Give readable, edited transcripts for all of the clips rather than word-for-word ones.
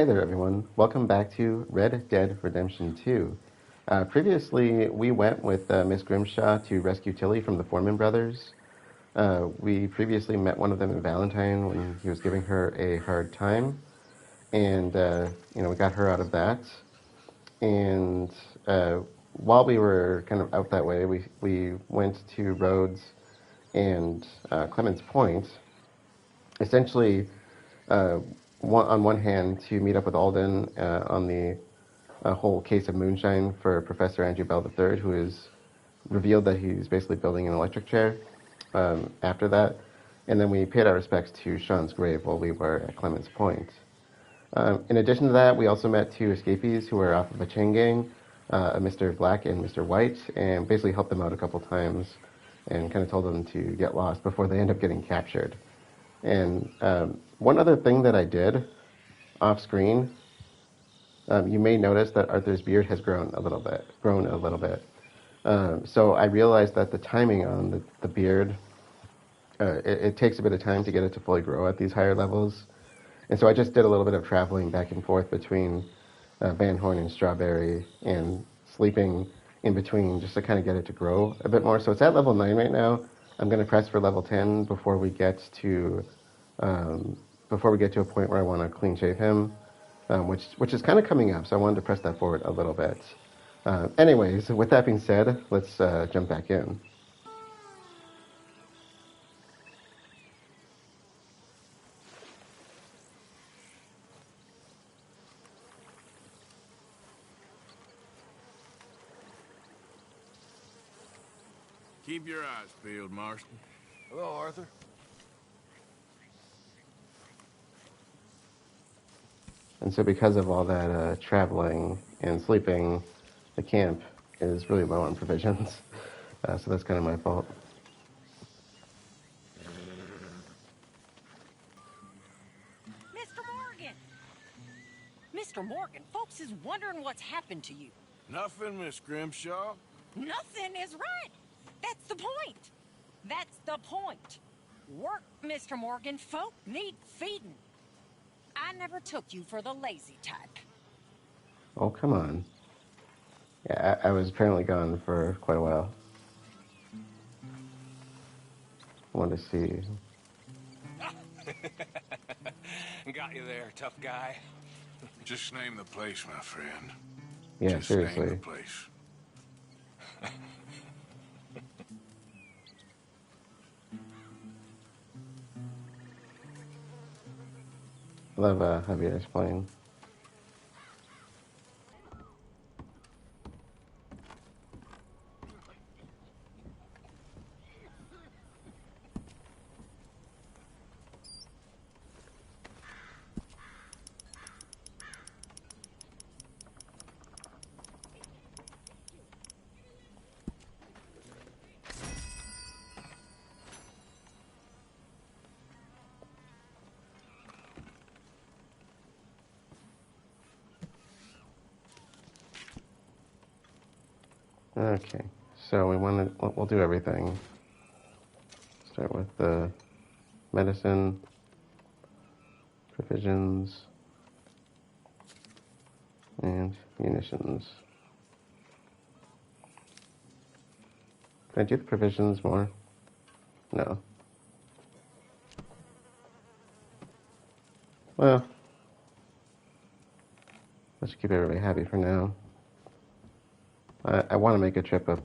Hey there, everyone. Welcome back to Red Dead Redemption 2. Previously, we went with Miss Grimshaw to rescue Tilly from the Foreman brothers. We previously met one of them in Valentine when he was giving her a hard time, and we got her out of that. And while we were kind of out that way, we went to Rhodes and Clemens Point, essentially on one hand to meet up with Alden on the whole case of moonshine for Professor Andrew Bell III, who is revealed that he's basically building an electric chair after that. And then we paid our respects to Sean's grave while we were at Clemens Point. In addition to that, we also met two escapees who were off of a chain gang, Mr. Black and Mr. White, and basically helped them out a couple times and kind of told them to get lost before they end up getting captured. And one other thing that I did off screen, you may notice that Arthur's beard has grown a little bit. So I realized that the timing on the beard, it takes a bit of time to get it to fully grow at these higher levels. And so I just did a little bit of traveling back and forth between Van Horn and Strawberry and sleeping in between just to kind of get it to grow a bit more. So it's at level 9 right now. I'm going to press for level 10 before we get to a point where I want to clean shave him, which is kind of coming up. So I wanted to press that forward a little bit. Anyways, with that being said, let's jump back in. Keep your eyes peeled, Marston. Hello, Arthur. And so because of all that traveling and sleeping, the camp is really low on provisions. So that's kind of my fault. Mr. Morgan! Mr. Morgan, folks is wondering what's happened to you. Nothing, Miss Grimshaw. Nothing is right. That's the point. That's the point. Work, Mr. Morgan. Folk need feeding. I never took you for the lazy type. Oh, come on. Yeah, I was apparently gone for quite a while. I wanted to see. Got you there, tough guy. Just name the place, my friend. Yeah, Just seriously. name the place. I love Javier's playing. Okay, so we'll do everything. Start with the medicine, provisions, and munitions. Can I do the provisions more? No. Well, let's keep everybody happy for now. I want to make a trip up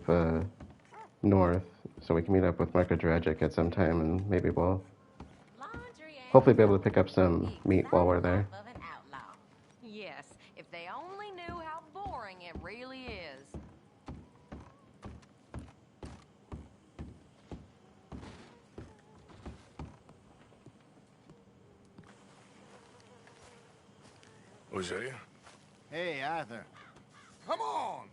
north so we can meet up with Marco Dragic at some time, and maybe we'll hopefully be able to pick up some meat while we're there. Yes, if they only knew how boring it really is. Was that you? Hey, Arthur. Come on!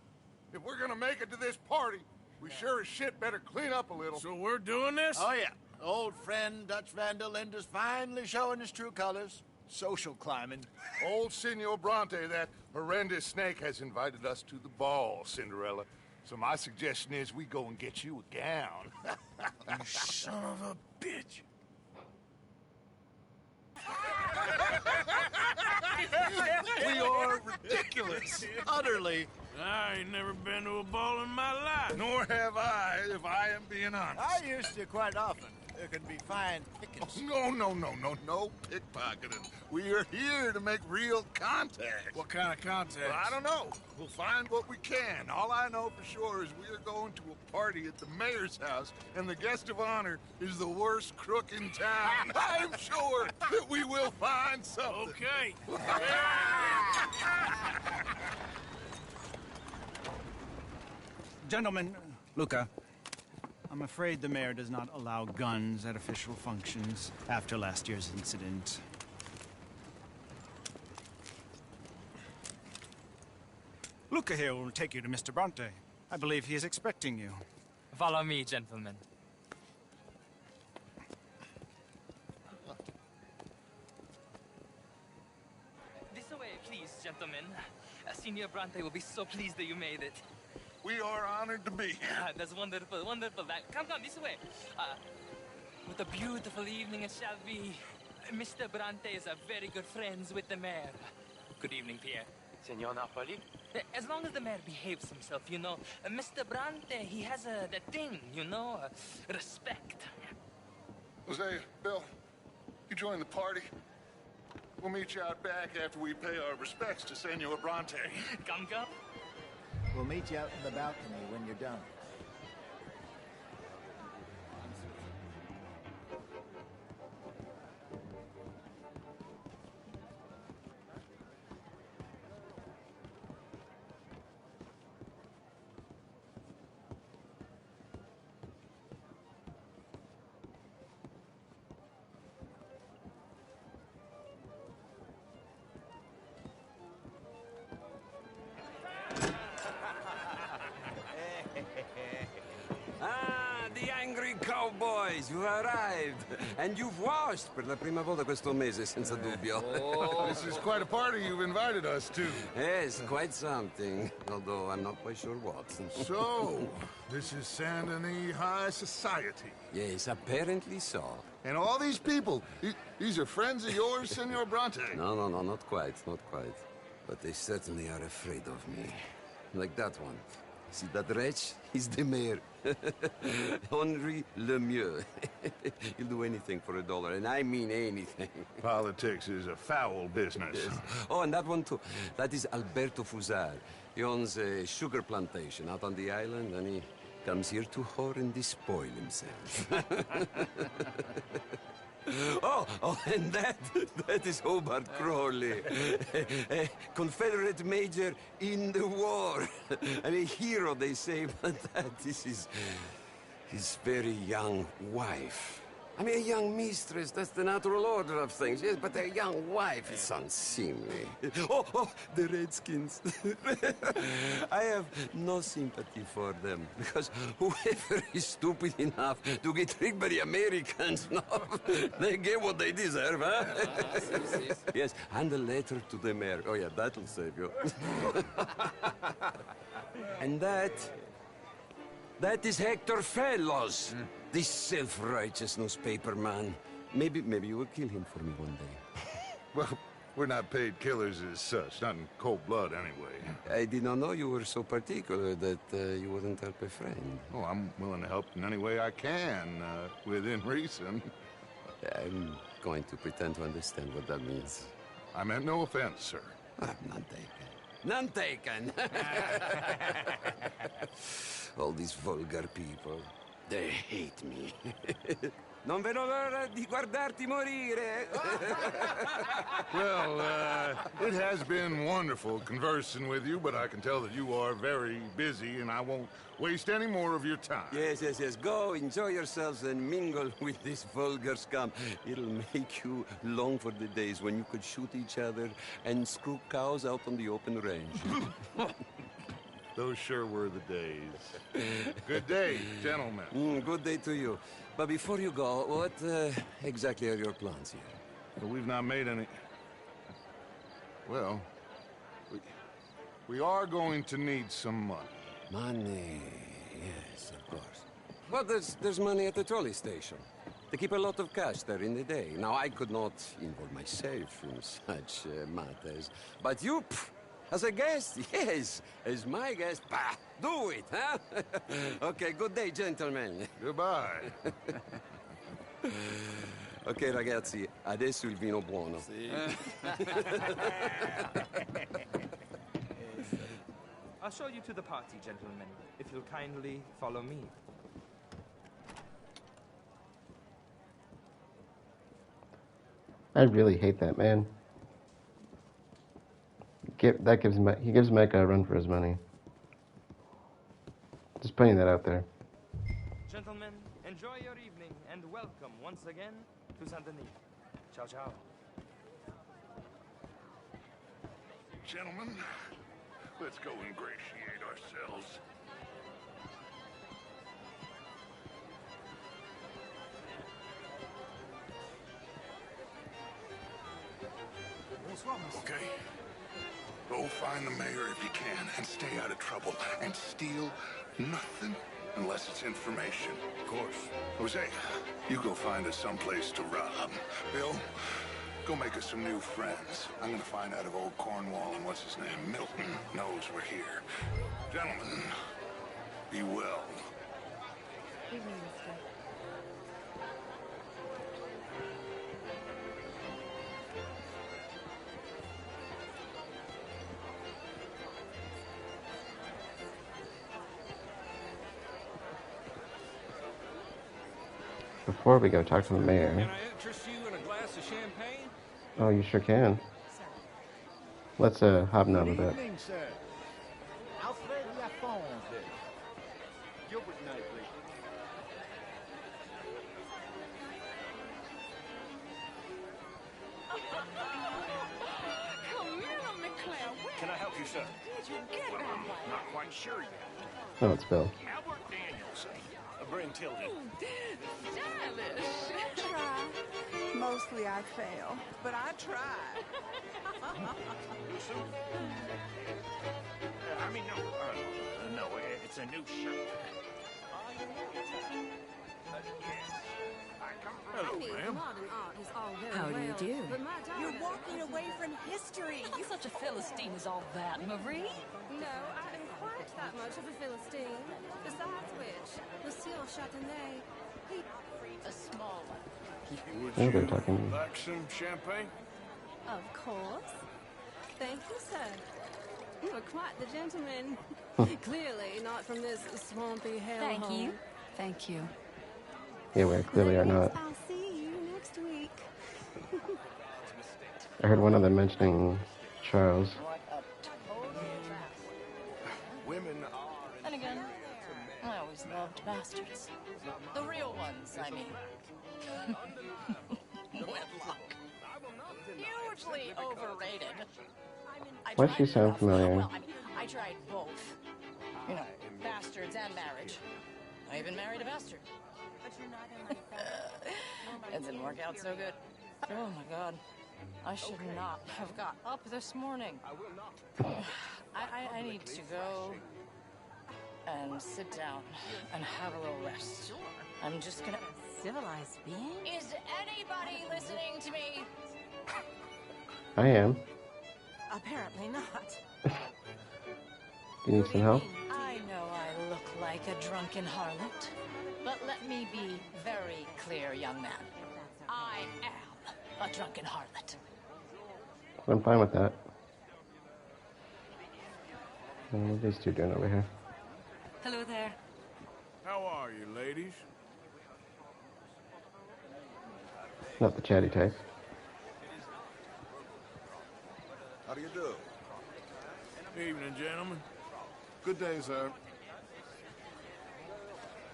If we're gonna make it to this party, we sure as shit better clean up a little. So we're doing this? Oh, yeah. Old friend Dutch Van der Linde's finally showing his true colors. Social climbing. Old Senor Bronte, that horrendous snake, has invited us to the ball, Cinderella. So my suggestion is we go and get you a gown. You son of a bitch. ridiculous. Utterly. I ain't never been to a ball in my life. Nor have I, if I am being honest. I used to quite often. There can be fine pickings. No pickpocketing. We are here to make real contact. What kind of contact? Well, I don't know. We'll find what we can. All I know for sure is we are going to a party at the mayor's house, and the guest of honor is the worst crook in town. I'm sure that we will find something. Okay. Gentlemen, Luca, I'm afraid the mayor does not allow guns at official functions after last year's incident. Luca here will take you to Mr. Bronte. I believe he is expecting you. Follow me, gentlemen. This way, please, gentlemen. Senior Bronte will be so pleased that you made it. We are honored to be here. That's wonderful, wonderful. Come, this way. What a beautiful evening it shall be. Mr. Bronte is a very good friends with the mayor. Good evening, Pierre. Senor Napoli? As long as the mayor behaves himself, you know. Mr. Bronte, he has that thing, you know, respect. Hosea, Bill, you join the party. We'll meet you out back after we pay our respects to Senor Bronte. Come. We'll meet you out in the balcony when you're done. The angry cowboys, you arrived. And you've washed per la prima volta questo mese, senza dubbio. This is quite a party you've invited us to. Yes, quite something. Although I'm not quite sure what. So, this is Châtenay High Society. Yes, apparently so. And all these people, these are friends of yours, Senor Bronte? No, not quite, not quite. But they certainly are afraid of me. Like that one. See that wretch? He's the mayor. Henri Lemieux. He'll do anything for $1, and I mean anything. Politics is a foul business. Yes. Oh, and that one too. That is Alberto Fusar. He owns a sugar plantation out on the island, and he comes here to whore and despoil himself. Oh, and that is Hobart Crawley, a Confederate major in the war, and a hero, they say, but that is his very young wife. I mean, a young mistress, that's the natural order of things, yes, but a young wife is unseemly. Oh, the Redskins. I have no sympathy for them, because whoever is stupid enough to get tricked by the Americans, no, they get what they deserve, huh? Yes, and a letter to the mayor. Oh, yeah, that'll save you. And that is Hector Fellows. This self-righteous newspaper man. Maybe you will kill him for me one day. Well, we're not paid killers as such, not in cold blood anyway. I did not know you were so particular that you wouldn't help a friend. Oh, I'm willing to help in any way I can, within reason. I'm going to pretend to understand what that means. I meant no offense, sir. None taken. None taken! All these vulgar people. They hate me. Non vedo l'ora di guardarti morire. Well, it has been wonderful conversing with you, but I can tell that you are very busy, and I won't waste any more of your time. Yes. Go, enjoy yourselves, and mingle with this vulgar scum. It'll make you long for the days when you could shoot each other and screw cows out on the open range. Those sure were the days. Good day, gentlemen. Good day to you. But before you go, what exactly are your plans here? Well, we've not made any... Well, we are going to need some money. Money, yes, of course. But there's money at the trolley station. They keep a lot of cash there in the day. Now, I could not involve myself in such matters. But you, As a guest? Yes. As my guest? Bah, do it, huh? Okay, good day, gentlemen. Goodbye. Ok, ragazzi, adesso il vino buono. I'll show you to the party, gentlemen, if you'll kindly follow me. I really hate that man. He gives Mike a run for his money. Just putting that out there. Gentlemen, enjoy your evening and welcome once again to Châtenay. Ciao, ciao. Gentlemen, let's go ingratiate ourselves. Okay. Go find the mayor if you can and stay out of trouble and steal nothing unless it's information. Of course. Jose, you go find us someplace to rob. Bill, go make us some new friends. I'm gonna find out if old Cornwall and what's his name, Milton, knows we're here. Gentlemen, be well. Evening, mister. Before we go talk to the mayor. Can I interest you in a glass of champagne? Oh, you sure can. Let's hobnob a bit. Evening, sir. Alfred Lafonde. Gilbert Knightley. Can I help you, sir? Not quite sure yet. Oh, it's Bill. Albert Daniels. Bryn Tilden. Stylish. Try. Mostly I fail, but I try. No, it's a new shirt. Hello, ma'am. How do you do? You're walking away from history. Not such a Philistine as all that, Marie. No, I am quite that much of a Philistine. Besides which, Monsieur Châtenay, he... A small one. Would Oh, they're you talking. like some champagne? Of course. Thank you, sir. You are quite the gentleman. Clearly not from this swampy hellhole. Thank you. Thank you. Yeah, we clearly are not. I'll see you next week. I heard one of them mentioning Charles. Women are... And again, I always loved bastards. The real ones, I mean. Wedlock. Hugely overrated. Why does she sound familiar? Well, I tried both. You know, bastards and marriage. I even married a bastard. It didn't work out so good. Oh my God. I should not have got up this morning. I need to go and sit down and have a little rest. I'm just gonna... Civilized being? Is anybody listening to me? I am. Apparently not. Do you need some help? I know I look like a drunken harlot, but let me be very clear, young man. I am a drunken harlot. I'm fine with that. What are these two doing over here? Hello there. How are you, ladies? Not the chatty type. How do you do? Evening, gentlemen. Good day, sir.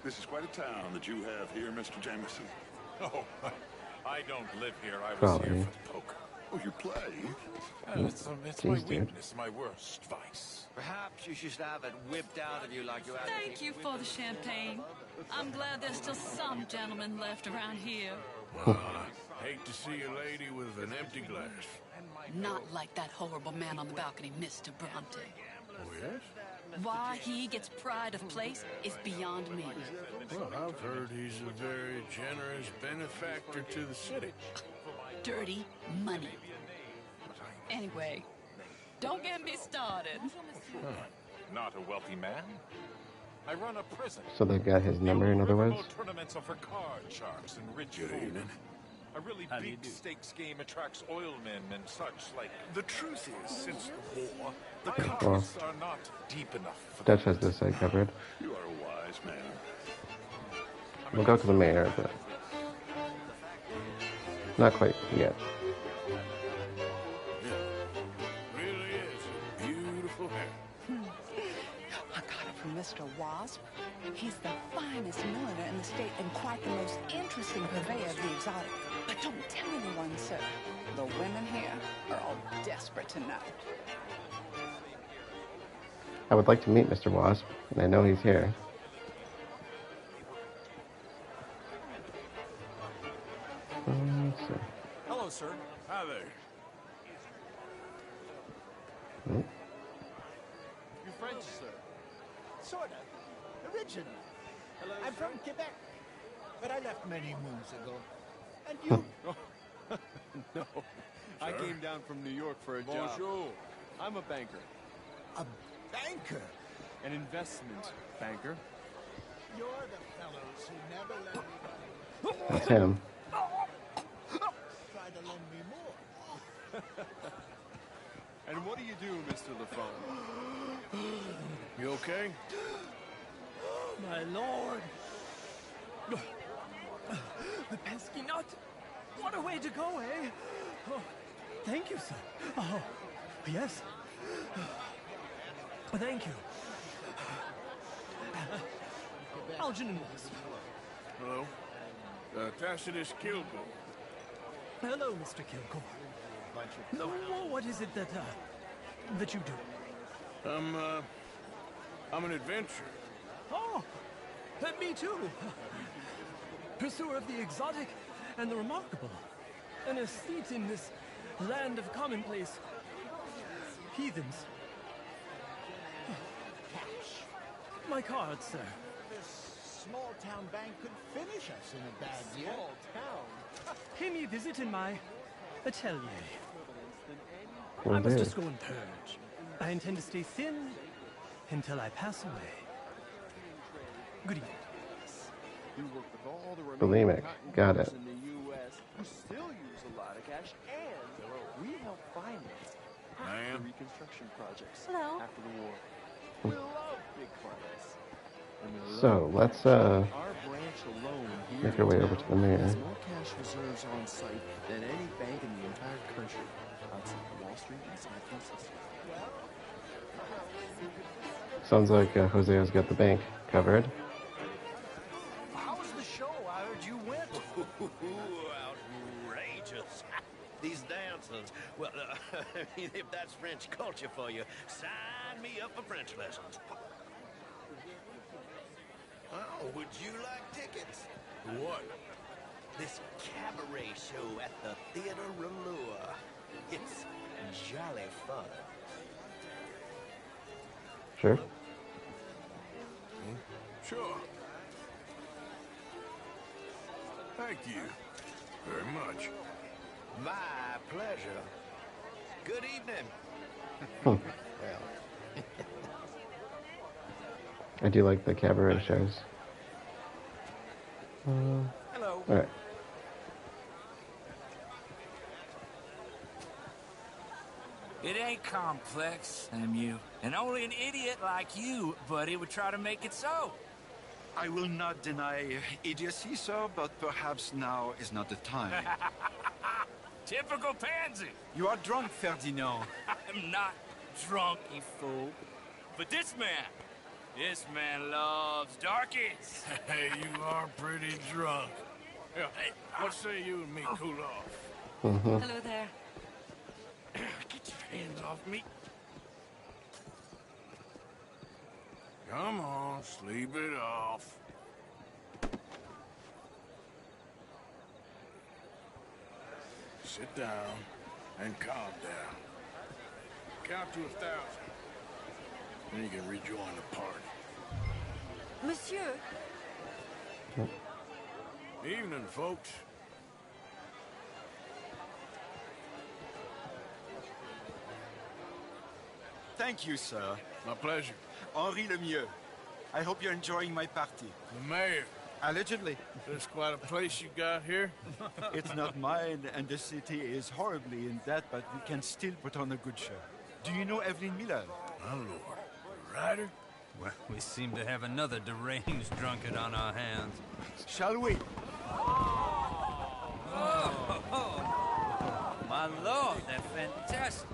This is quite a town that you have here, Mr. Jameson. Oh, I don't live here. I was Probably. here for the poker. Oh, you play? It's my Jeez, dude. weakness, my worst vice. Perhaps you should have it whipped out of you like you had... Thank you for the champagne. I'm glad there's still some gentlemen left around here. Well, I hate to see a lady with an empty glass. Not like that horrible man on the balcony, Mr. Bronte. Oh, yes? Why he gets pride of place is beyond me. Well, I've heard he's a very generous benefactor to the city. Dirty money. Anyway, Don't get me started. Not a wealthy man. I run a prison. So they got his number, in other words? Riverboat tournaments are for card sharks and rich folk. A really big stakes game attracts oilmen and such like. The truth is, since the war, the countries are not deep enough for Dutch has this side covered. You are a wise man. We'll go to the mayor, but not quite yet. Really is a beautiful hair. I got it from Mr. Wasp. He's the finest milliner in the state and quite the most interesting purveyor of the exotic. But don't tell anyone, sir. The women here are all desperate to know. I would like to meet Mr. Wasp, and I know he's here. Let's see. Hello, sir. Hi there. Hmm. You French, sir? Sort of. Originally. I'm from Quebec, but I left many moons ago. And you? No, I came down from New York for a job. Bonjour. I'm a banker. A banker? An investment banker. You're the fellows who never let me go. That's him. Try to lend me more. And what do you do, Mr. LaFond? You okay? My lord! The pesky nut! What a way to go, eh? Oh, thank you, sir. Oh, yes. Thank you. Algernon Wasp. Hello. Tacitus Kilgore. Hello, Mr. Kilgore. What is it that you do? I'm an adventurer. Oh, me too. Pursuer of the exotic and the remarkable. An aesthete in this land of commonplace heathens. Cash. My card, sir. This small town bank could finish us in a bad year. Small town? Pay me a visit in my atelier. Well, I must there. just go and purge. I intend to stay thin until I pass away. Good evening. We work with all the Bulimic. remaining Got it. in the U.S. who still use a lot of cash, and we help finance Ma'am? the reconstruction projects Hello. after the war. We love big finance. And we love So let's our branch alone here make our way in over to the town mayor. has more cash reserves on site than any bank in the entire country outside Wall Street and San Francisco. Sounds like Jose's got the bank covered. How was the show? I heard you went. Outrageous. These dancers. Well, if that's French culture for you, sign me up for French lessons. Oh, would you like tickets? What? This cabaret show at the Theater Rouleur. It's jolly fun. Sure. Sure. Thank you very much. My pleasure. Good evening. Hmm. I do like the cabaret shows. Hello. All right. It ain't complex, MU. And only an idiot like you, buddy, would try to make it so. I will not deny idiocy, sir, but perhaps now is not the time. Typical pansy. You are drunk, Ferdinand. I'm not drunk, you fool. But this man loves Dorkins. Hey, you are pretty drunk. Yeah, hey, what say you and me cool off? Hello there. Get your hands off me. Come on, sleep it off. Sit down and calm down. Count to 1,000. Then you can rejoin the party. Monsieur, Evening, folks. Thank you, sir. My pleasure. Henri Lemieux. I hope you're enjoying my party. The mayor. Allegedly. There's quite a place you got here. It's not mine, and the city is horribly in debt, but we can still put on a good show. Do you know Evelyn Miller? My lord. A writer? Well, we seem to have another deranged drunkard on our hands. Shall we? Oh, my lord, they're fantastic.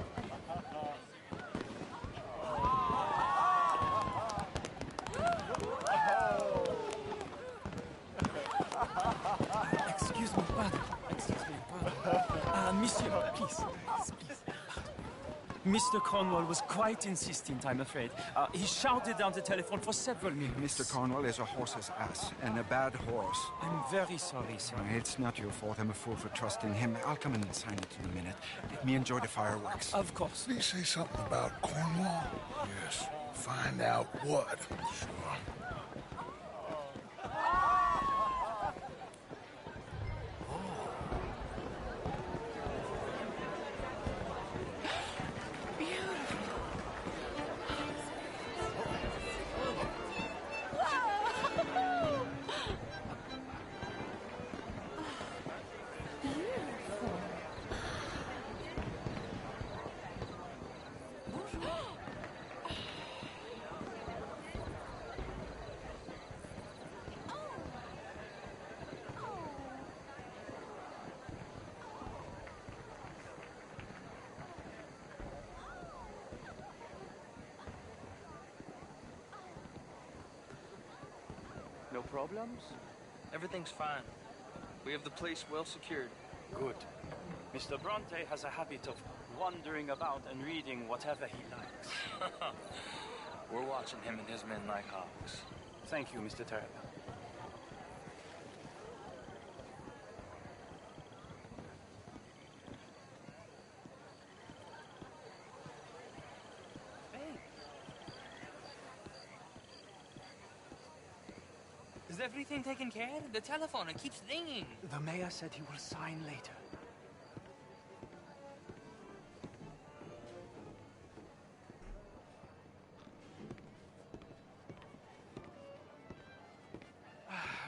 Excuse me, pardon. Excuse me, pardon. Monsieur, please. Please. Mr. Cornwall was quite insistent, I'm afraid. He shouted down the telephone for several minutes. Mr. Cornwall is a horse's ass, and a bad horse. I'm very sorry, sir. It's not your fault. I'm a fool for trusting him. I'll come in and sign it in a minute. Let me enjoy the fireworks. Of course. Did he say something about Cornwall? Yes. Find out what. Sure. No problems? Everything's fine. We have the place well secured. Good. Mr. Bronte has a habit of wandering about and reading whatever he likes. We're watching him and his men like hawks. Thank you, Mr. Terrible. Is everything taken care of? The telephone, it keeps ringing. The mayor said he will sign later.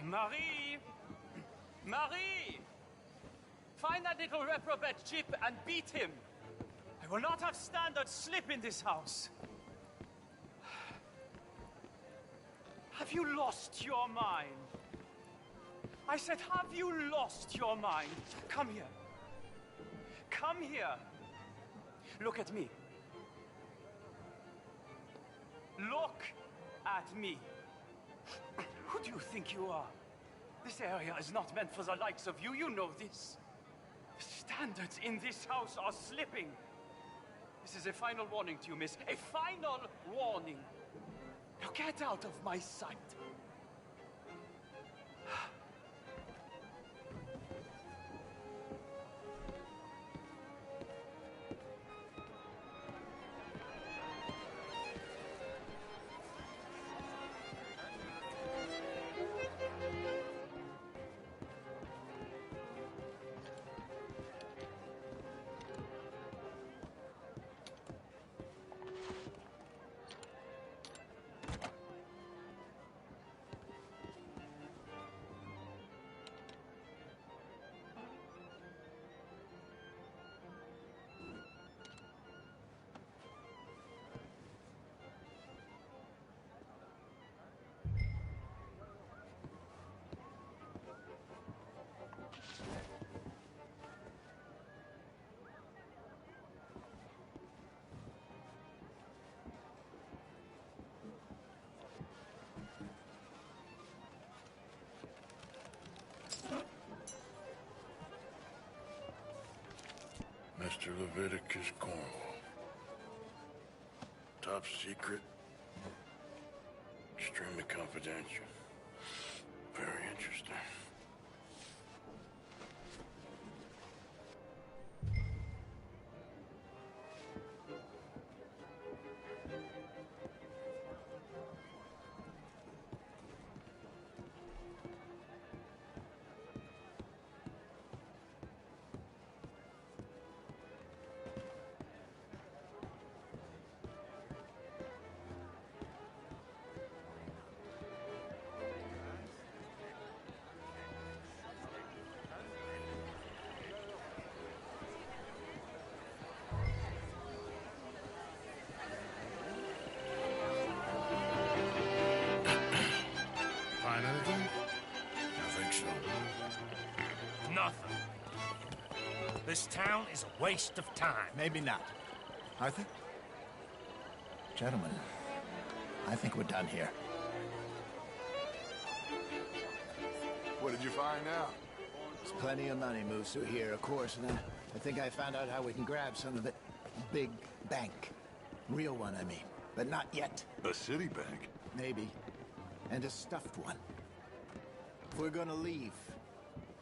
Marie! Marie! Find that little reprobate Chip and beat him. I will not have standards slip in this house. Have you lost your mind? I said, have you lost your mind? Come here. Come here. Look at me. Look at me. Who do you think you are? This area is not meant for the likes of you. You know this. The standards in this house are slipping. This is a final warning to you, miss. A final warning. Now get out of my sight. Mr. Leviticus Cornwall. Top secret. Extremely confidential. Very interesting. nothing. This town is a waste of time. Maybe not. Arthur? Gentlemen, I think we're done here. What did you find out? There's plenty of money moves through here, of course, and I think I found out how we can grab some of it. Big bank. Real one, I mean. But not yet. A city bank? Maybe. And a stuffed one. If we're gonna leave,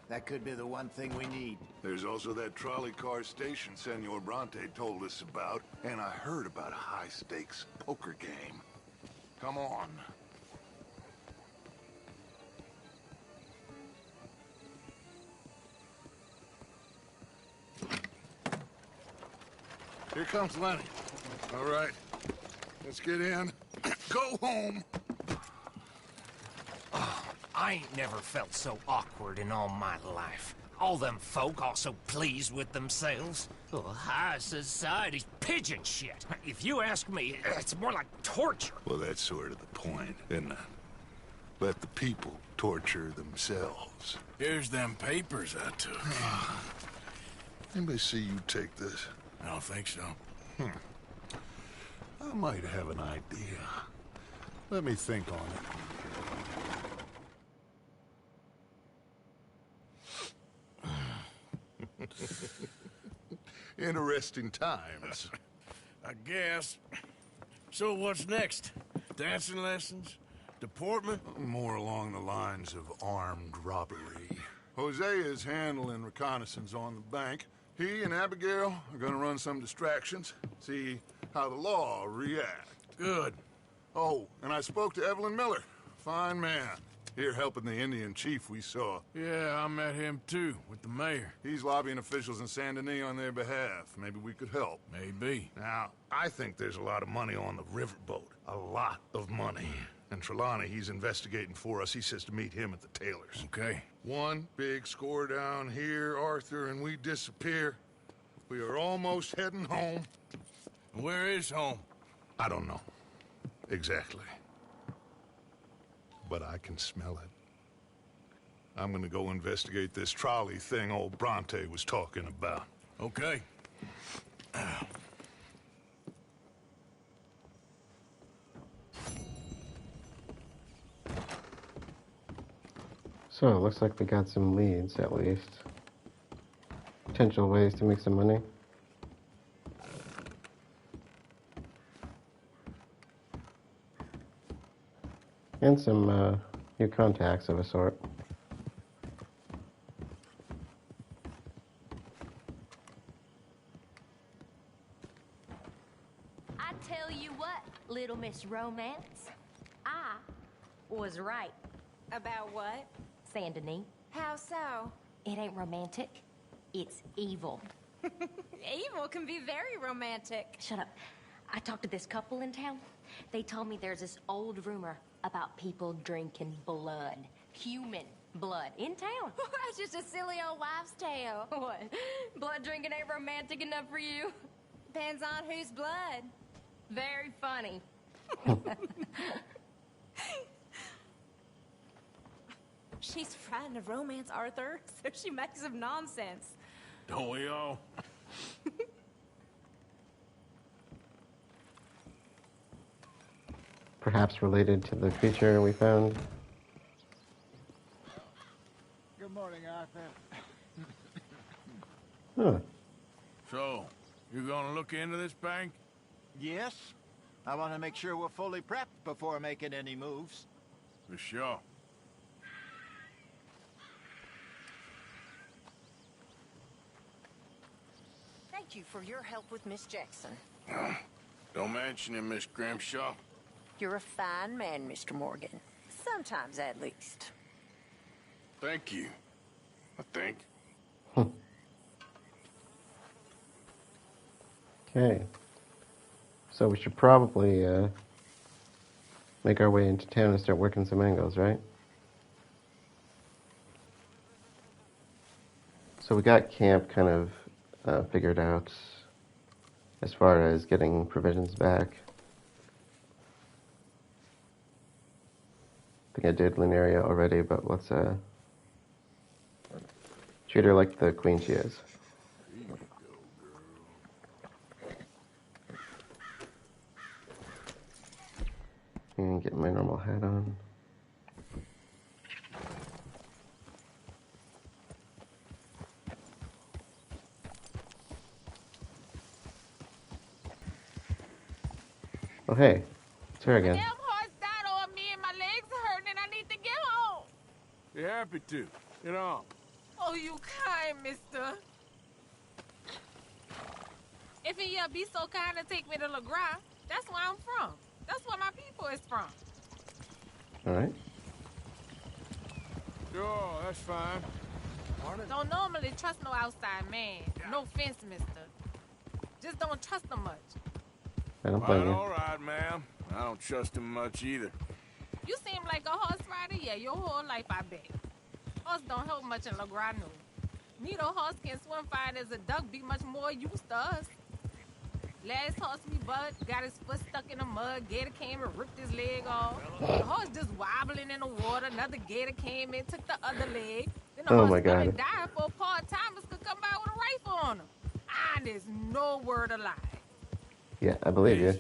that could be the one thing we need. There's also that trolley car station Senor Bronte told us about, and I heard about a high-stakes poker game. Come on. Here comes Lenny. All right, let's get in. Go home. I ain't never felt so awkward in all my life. All them folk all so pleased with themselves. Oh, high society's pigeon shit. If you ask me, it's more like torture. Well, that's sort of the point, isn't it? Let the people torture themselves. Here's them papers I took. Anybody see you take this? I don't think so. I might have an idea. Let me think on it. Interesting times. I guess. So what's next? Dancing lessons? Deportment? More along the lines of armed robbery. Hosea is handling reconnaissance on the bank. He and Abigail are gonna run some distractions, see how the law reacts. Good. Oh, and I spoke to Evelyn Miller. Fine man. Here helping the Indian chief we saw. Yeah, I met him too, with the mayor. He's lobbying officials in Saint Denis on their behalf. Maybe we could help. Maybe. Now, I think there's a lot of money on the riverboat. A lot of money. And Trelawney, he's investigating for us. He says to meet him at the Taylor's. Okay. One big score down here, Arthur, and we disappear. We are almost heading home. Where is home? I don't know. Exactly. But I can smell it. I'm gonna go investigate this trolley thing old Bronte was talking about. Okay. So, it looks like we got some leads, at least. Potential ways to make some money. And some new contacts of a sort. I tell you what, Little Miss Romance, I was right. About what? Saint Denis. How so? It ain't romantic. It's evil. Evil can be very romantic. Shut up. I talked to this couple in town. They told me there's this old rumor about people drinking blood. Human blood. In town. That's just a silly old wives' tale. What? Blood drinking ain't romantic enough for you? Depends on whose blood. Very funny. She's frightened of romance, Arthur, so she makes up nonsense. Don't we all? Perhaps related to the creature we found. Good morning, Arthur. Huh. So, you gonna look into this bank? Yes. I want to make sure we're fully prepped before making any moves. For sure. Thank you for your help with Miss Jackson. Don't mention him, Miss Grimshaw. You're a fine man, Mr. Morgan. Sometimes, at least. Thank you, I think. Okay. So we should probably make our way into town and start working some angles, right? So we got camp kind of figured out as far as getting provisions back. I think I did Linearia already, but let's Treat her like the queen she is. And get my normal hat on. Oh, hey. It's her again. Damn horse died on me and my legs are hurting and I need to get home. Be happy to. Get on. Oh, you kind, mister. If you be so kind to take me to LeGras, that's where I'm from. That's where my people is from. Alright. Sure, that's fine. Don't normally trust no outside man. No offense, mister. Just don't trust him much. I don't blame you. All right, ma'am. I don't trust him much either. You seem like a horse rider, yeah, your whole life, I bet. Horse don't help much in LeGras, no. Neither horse can swim fine as a duck, be much more used to us. Last horse we bought got his foot stuck in the mud. Gator came and ripped his leg off. The horse just wobbling in the water. Another gator came in, took the other leg. Then the Oh horse my gonna God. die before part-timers could come by with a rifle on him. There's no word of lie. Yeah, I believe you.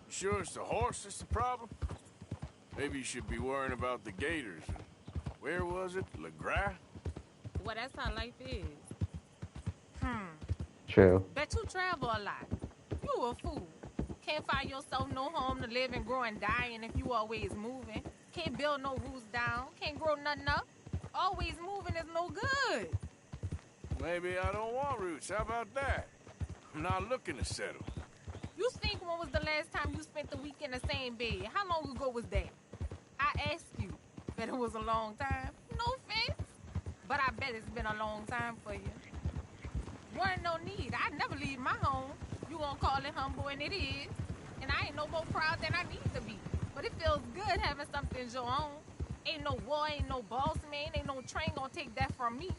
Sure it's the horse that's the problem? Maybe you should be worrying about the gators. Where was it? LeGras? Well, that's how life is. True. Bet you travel a lot. You a fool. Can't find yourself no home to live and grow and dying if you always moving. Can't build no roots down. Can't grow nothing up. Always moving is no good. Maybe I don't want roots. How about that? I'm not looking to settle. You think when was the last time you spent the week in the same bed? How long ago was that? I asked you. Bet it was a long time. No offense. But I bet it's been a long time for you. Wasn't no need. I never leave my home. You gonna call it humble, and it is. And I ain't no more proud than I need to be. But it feels good having something your own. Ain't no war, ain't no boss man, ain't no train gonna take that from me.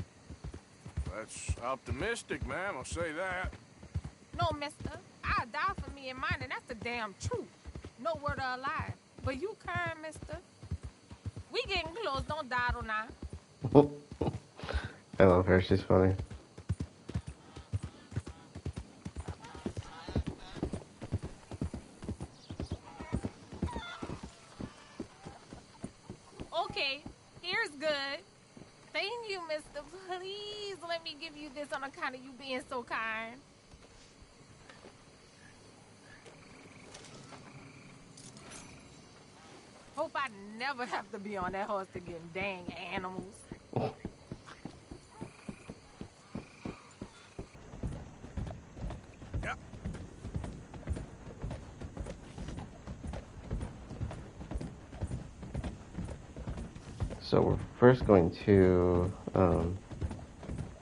That's optimistic, ma'am. I'll say that. No, mister. I'll die for me and mine, and that's the damn truth. No word of a lie. But you kind, mister. We getting close. Don't dawdle now. I love her. She's funny. Okay, here's good. Thank you, mister. Please let me give you this on account of you being so kind. Hope I never have to be on that horse again, dang animals. So we're first going to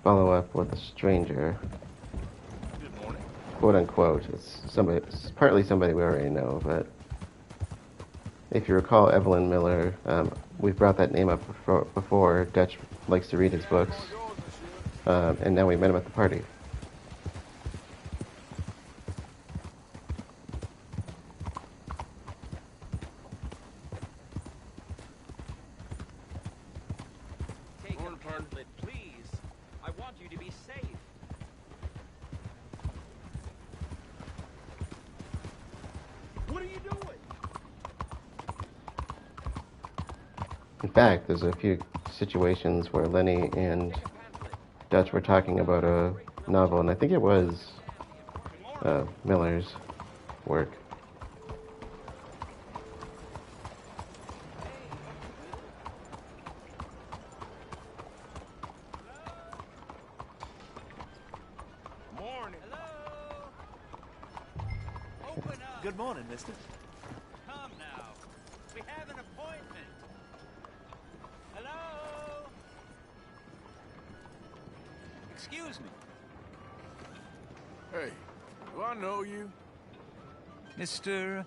follow up with a stranger. Good morning. Quote unquote. It's partly somebody we already know, but if you recall Evelyn Miller, we've brought that name up before. Dutch likes to read his books, and now we met him at the party. Please, I want you to be safe. What are you doing? In fact, there's a few situations where Lenny and Dutch were talking about a novel, and I think it was Miller's work. Good morning, mister. Come now. We have an appointment. Hello? Excuse me. Hey, do I know you? Mr.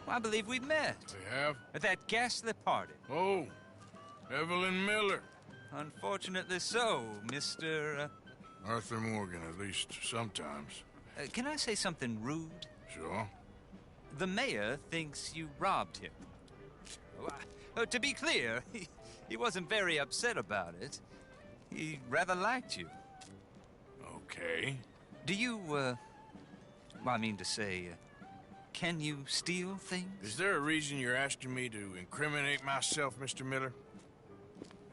I believe we met. We have? At that ghastly party. Oh, Evelyn Miller. Unfortunately so, Mr. Arthur Morgan, at least sometimes. Can I say something rude? Sure. The mayor thinks you robbed him. To be clear, he wasn't very upset about it. He rather liked you. Okay. Do you, well, I mean to say, can you steal things? Is there a reason you're asking me to incriminate myself, Mr. Miller?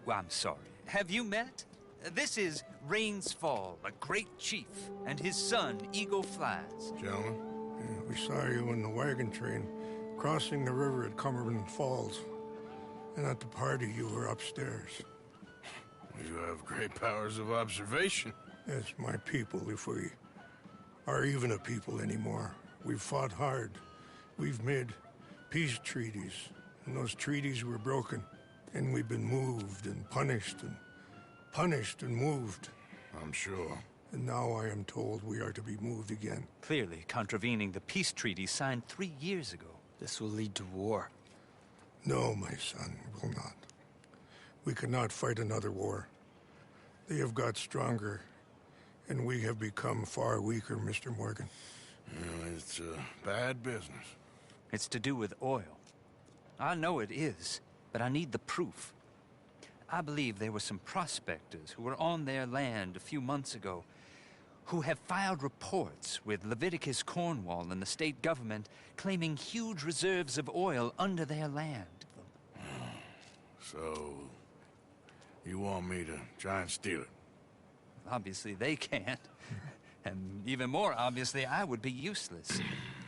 Well, I'm sorry. Have you met? This is Rains Fall, a great chief, and his son, Eagle Flies. Gentlemen? Yeah, we saw you in the wagon train, crossing the river at Cumberland Falls. And at the party, you were upstairs. You have great powers of observation. Yes, my people, if we are even a people anymore. We've fought hard. We've made peace treaties, and those treaties were broken. And we've been moved and punished and moved. I'm sure. And now I am told we are to be moved again. Clearly contravening the peace treaty signed 3 years ago. This will lead to war. No, my son, it will not. We cannot fight another war. They have got stronger, and we have become far weaker, Mr. Morgan. Well, it's bad business. It's to do with oil. I know it is, but I need the proof. I believe there were some prospectors who were on their land a few months ago who have filed reports with Leviticus Cornwall and the state government claiming huge reserves of oil under their land. So, you want me to try and steal it? Obviously they can't. And even more obviously, I would be useless.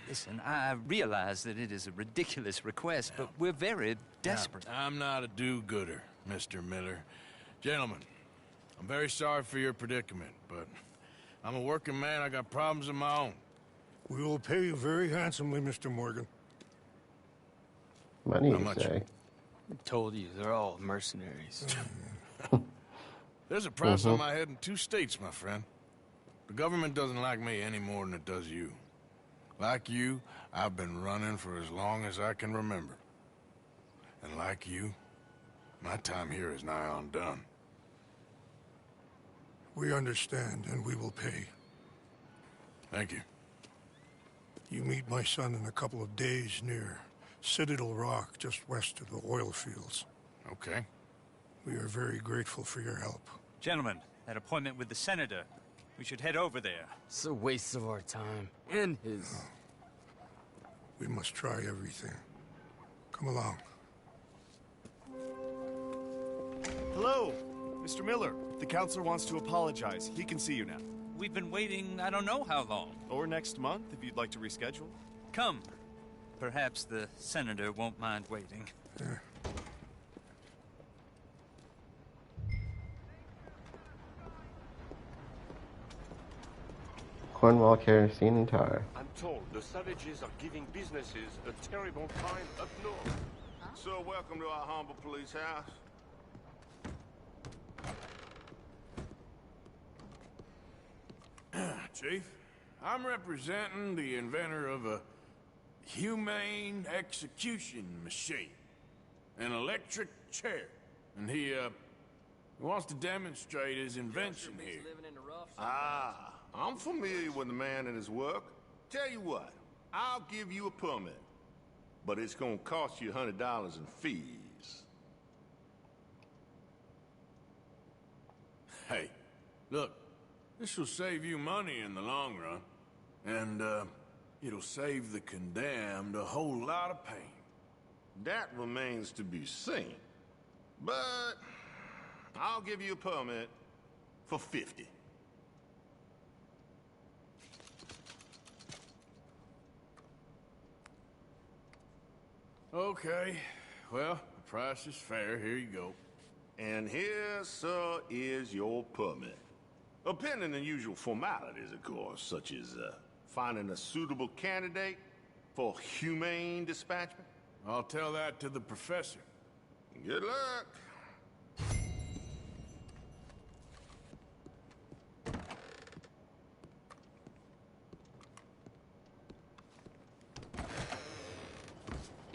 Listen, I realize that it is a ridiculous request, but we're very desperate. Now, I'm not a do-gooder, Mr. Miller. Gentlemen, I'm very sorry for your predicament, but I'm a working man. I got problems of my own. We will pay you very handsomely, Mr. Morgan. Money, How you much? say? I told you, they're all mercenaries. There's a price on my head in 2 states, my friend. The government doesn't like me any more than it does you. Like you, I've been running for as long as I can remember. And like you, my time here is nigh on done. We understand, and we will pay. Thank you. You meet my son in a couple of days near Citadel Rock, just west of the oil fields. Okay. We are very grateful for your help. Gentlemen, that appointment with the senator. We should head over there. It's a waste of our time. And his. We must try everything. Come along. Hello, Mr. Miller. The counselor wants to apologize. He can see you now. We've been waiting I don't know how long. Or next month, if you'd like to reschedule. Come. Perhaps the senator won't mind waiting. Cornwall kerosene and tar. I'm told the savages are giving businesses a terrible time up north. So welcome to our humble police house. Chief, I'm representing the inventor of a humane execution machine. An electric chair. And he wants to demonstrate his invention here. Ah, I'm familiar with the man and his work. Tell you what, I'll give you a permit. But it's gonna cost you $100 in fees. Hey, look, this will save you money in the long run. And, it'll save the condemned a whole lot of pain. That remains to be seen. But I'll give you a permit for 50. Okay, well, the price is fair. Here you go. And here, sir, is your permit. Pending the usual formalities, of course, such as finding a suitable candidate for humane dispatchment. I'll tell that to the professor. Good luck.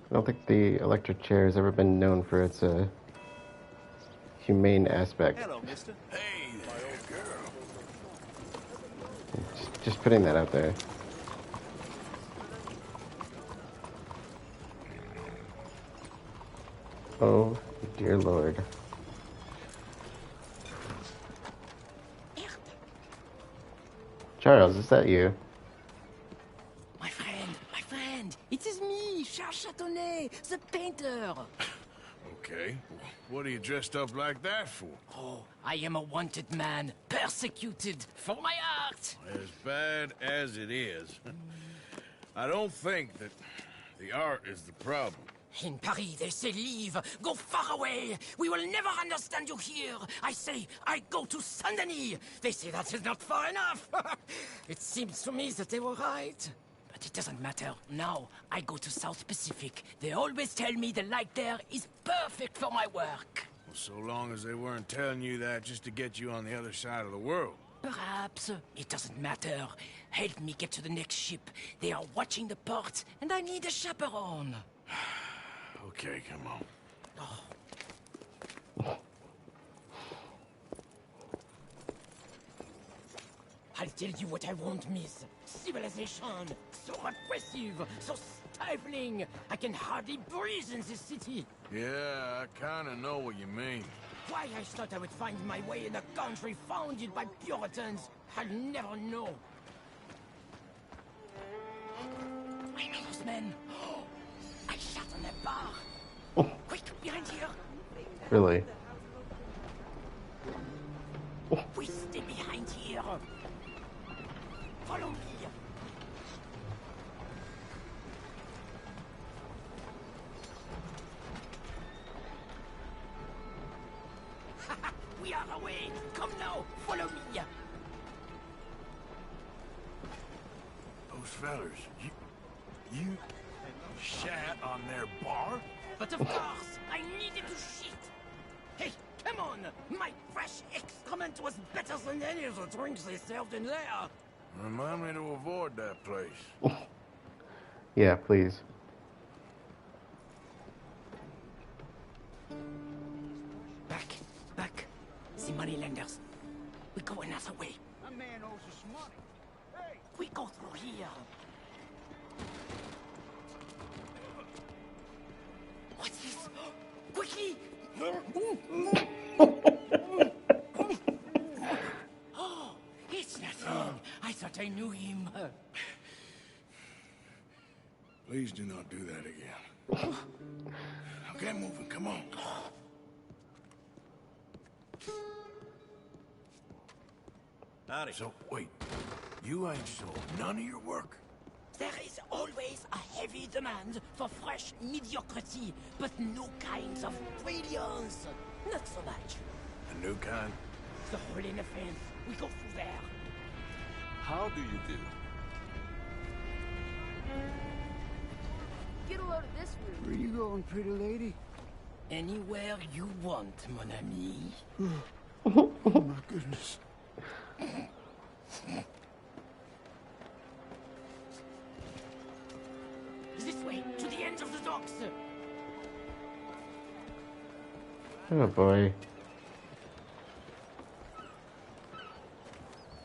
I don't think the electric chair has ever been known for its humane aspect. Hello, mister. Hey, my old girl. Just putting that out there. Oh, dear Lord. Charles, is that you? My friend, it is me, Charles Châtenay, the painter. Okay, what are you dressed up like that for? Oh, I am a wanted man, persecuted for my art. As bad as it is, I don't think that the art is the problem. In Paris, they say leave, go far away. We will never understand you here. I say, I go to Saint-Denis. They say that is not far enough. It seems to me that they were right. But it doesn't matter. Now, I go to South Pacific. They always tell me the light there is perfect for my work. Well, so long as they weren't telling you that just to get you on the other side of the world. Perhaps. It doesn't matter. Help me get to the next ship. They are watching the port, and I need a chaperone. Okay, come on. I'll tell you what I won't miss. Civilization. So repressive, so stifling. I can hardly breathe in this city. Yeah, I kinda know what you mean. Why I thought I would find my way in a country founded by Puritans, I'll never know. I know those men. I shot on that bar. Quick, behind here. Really? We stay behind here. Follow me. We are away. Come now. Follow me. Those fellers, you shat on their bar? But of course, I needed to shit. Hey, come on. My fresh excrement was better than any of the drinks they served in there. Remind me to avoid that place. Yeah, please. Back. The moneylenders. We go another way. A man owes us money. Hey! We go through here. What's this? Quickly! Oh, it's nothing. I thought I knew him. Please do not do that again. Okay, moving, come on. Howdy. So, wait. You ain't sold none of your work? There is always a heavy demand for fresh mediocrity, but no kinds of brilliance. Not so much. A new kind? The hole in the fence. We go through there. How do you do? Get a load of this room. Where you going, pretty lady? Anywhere you want, mon ami. Oh, my goodness. This way, to the end of the docks. Oh boy.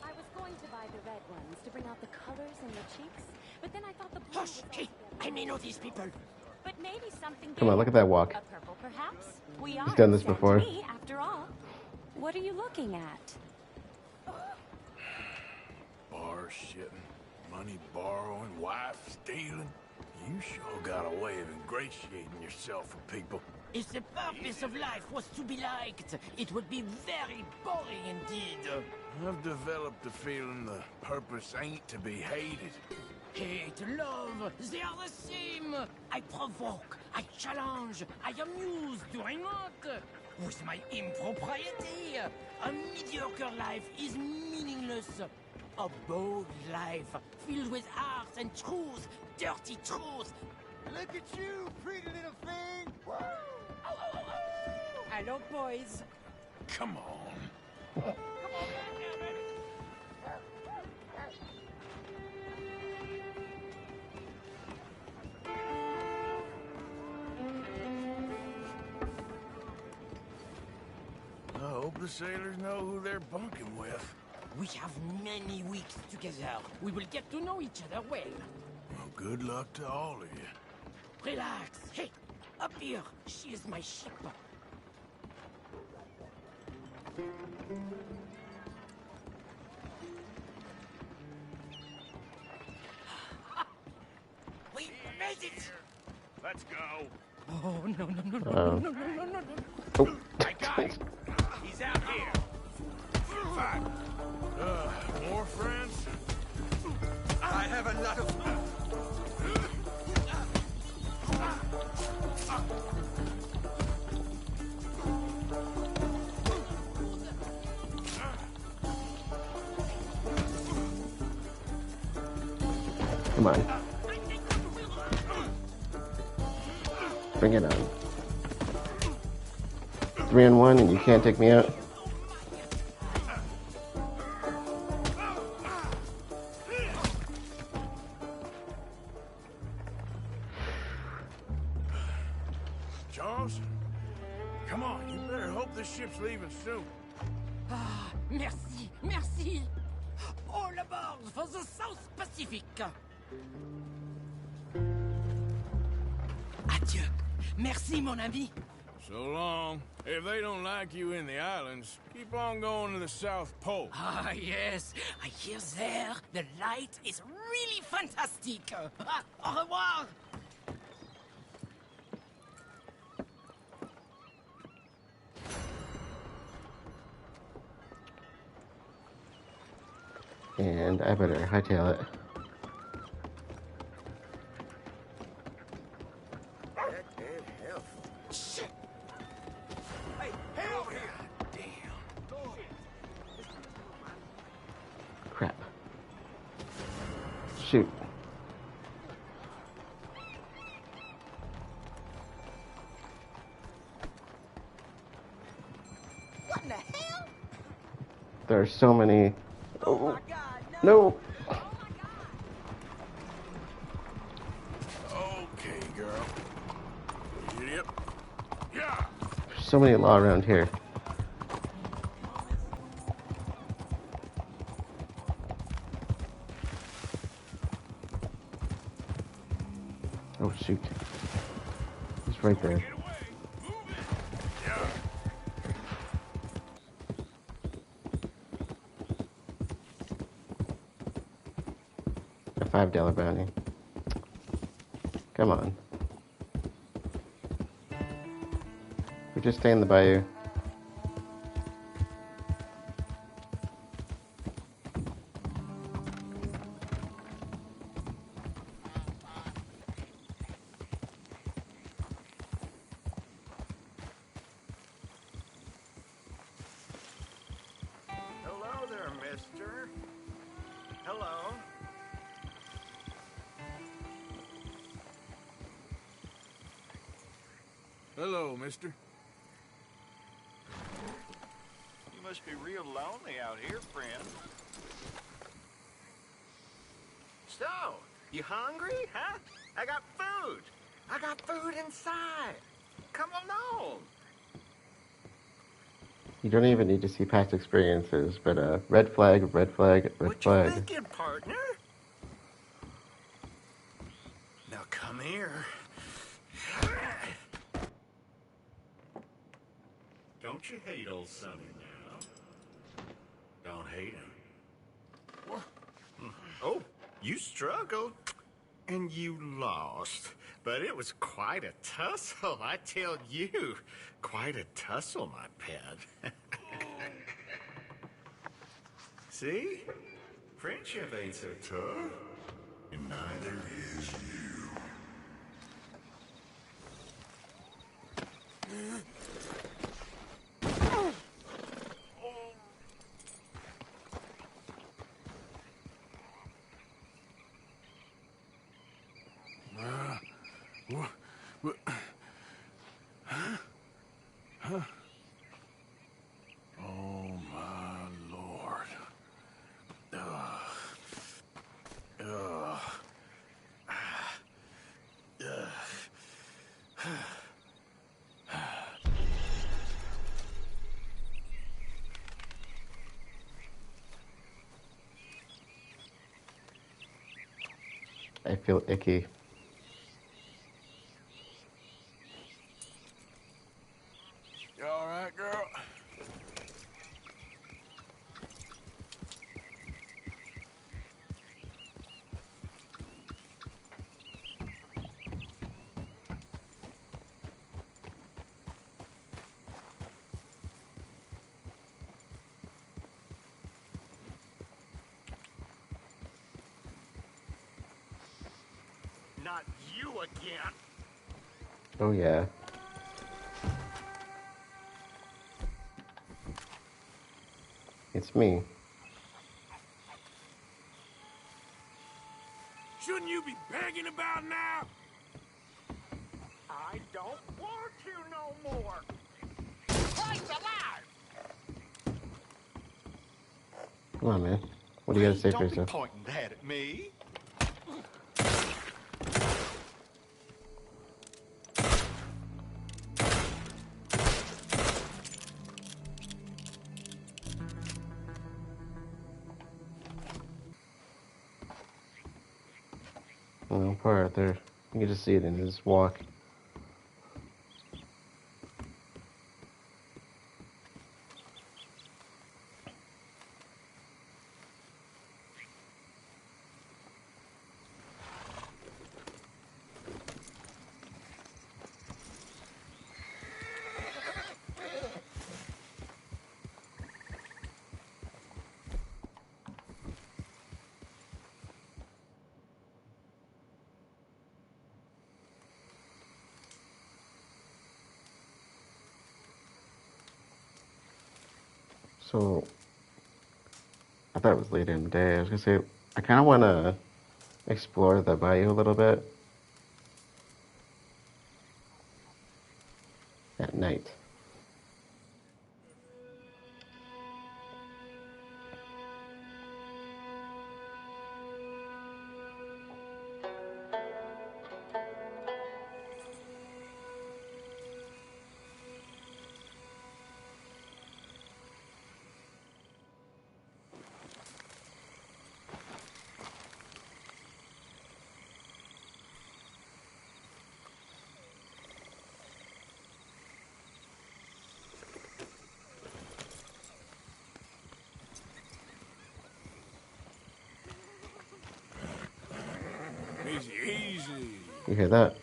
I was going to buy the red ones to bring out the colors in the cheeks, but then I thought the blue Hush! Hey, I may know these people. But maybe something. Come on, look at that walk. A purple, perhaps. We He's are done this Châtenay, before. after all. What are you looking at? Bar shitting, money borrowing, wife stealing. You sure got a way of ingratiating yourself for people. If the purpose of life was to be liked, it would be very boring indeed. I've developed the feeling the purpose ain't to be hated. Hate, love, they are the same. I provoke, I challenge, I amuse, do I not? With my impropriety, a mediocre life is meaningless. A bold life, filled with art and truth, dirty truth. Look at you, pretty little thing. Woo! Hello, boys. Come on. I hope the sailors know who they're bunking with. We have many weeks together. We will get to know each other well. Well, good luck to all of you. Relax. Hey, up here. She is my ship. it! Let's go. Oh, no, no, no, no, Oh. no, no, no, no, no. Oh. I got it. He's out here. Fine. More friends? I have a lot of... Come on. Bring it on. 3-on-1 and you can't take me out? Charles? Come on, you better hope this ship's leaving soon. Ah, merci, merci. All aboard for the South Pacific. Adieu. Merci, mon ami. So long. If they don't like you in the islands, keep on going to the South Pole. Ah, yes. I hear there the light is really fantastic. Au revoir. And I better hightail it. Shit! Hey, hey over here! Crap. Shoot. What in the hell? There are so many. Oh, no. Okay, girl. Idiot. Yeah. There's so many law around here. Oh, shoot. He's right there. A $5 bounty. Come on. We just stay in the bayou. Hello there, mister. Hello. Hello, mister. You must be real lonely out here, friend. So, you hungry, huh? I got food. I got food inside. Come along. You don't even need to see past experiences, but red flag, red flag, red What you flag. thinking, partner? Now come here. Don't you hate old Sonny now? Don't hate him. What? Oh, you struggled. And you lost. But it was quite a tussle, I tell you. Quite a tussle, my pet. See? Friendship ain't so tough. And neither is you. What? Huh? Huh? Oh, my Lord. I feel icky. You all right, girl? you again. Oh, yeah. It's me. Shouldn't you be begging about now? I don't want you no more. Christ alive! Come on, man. What do you gotta say for Don't be yourself? pointing that at me. Oh, poor Arthur. You can just see it in his walk. So, I thought it was later in the day. I was gonna say, I kind of want to explore the bayou a little bit at night. Easy, easy. You hear that?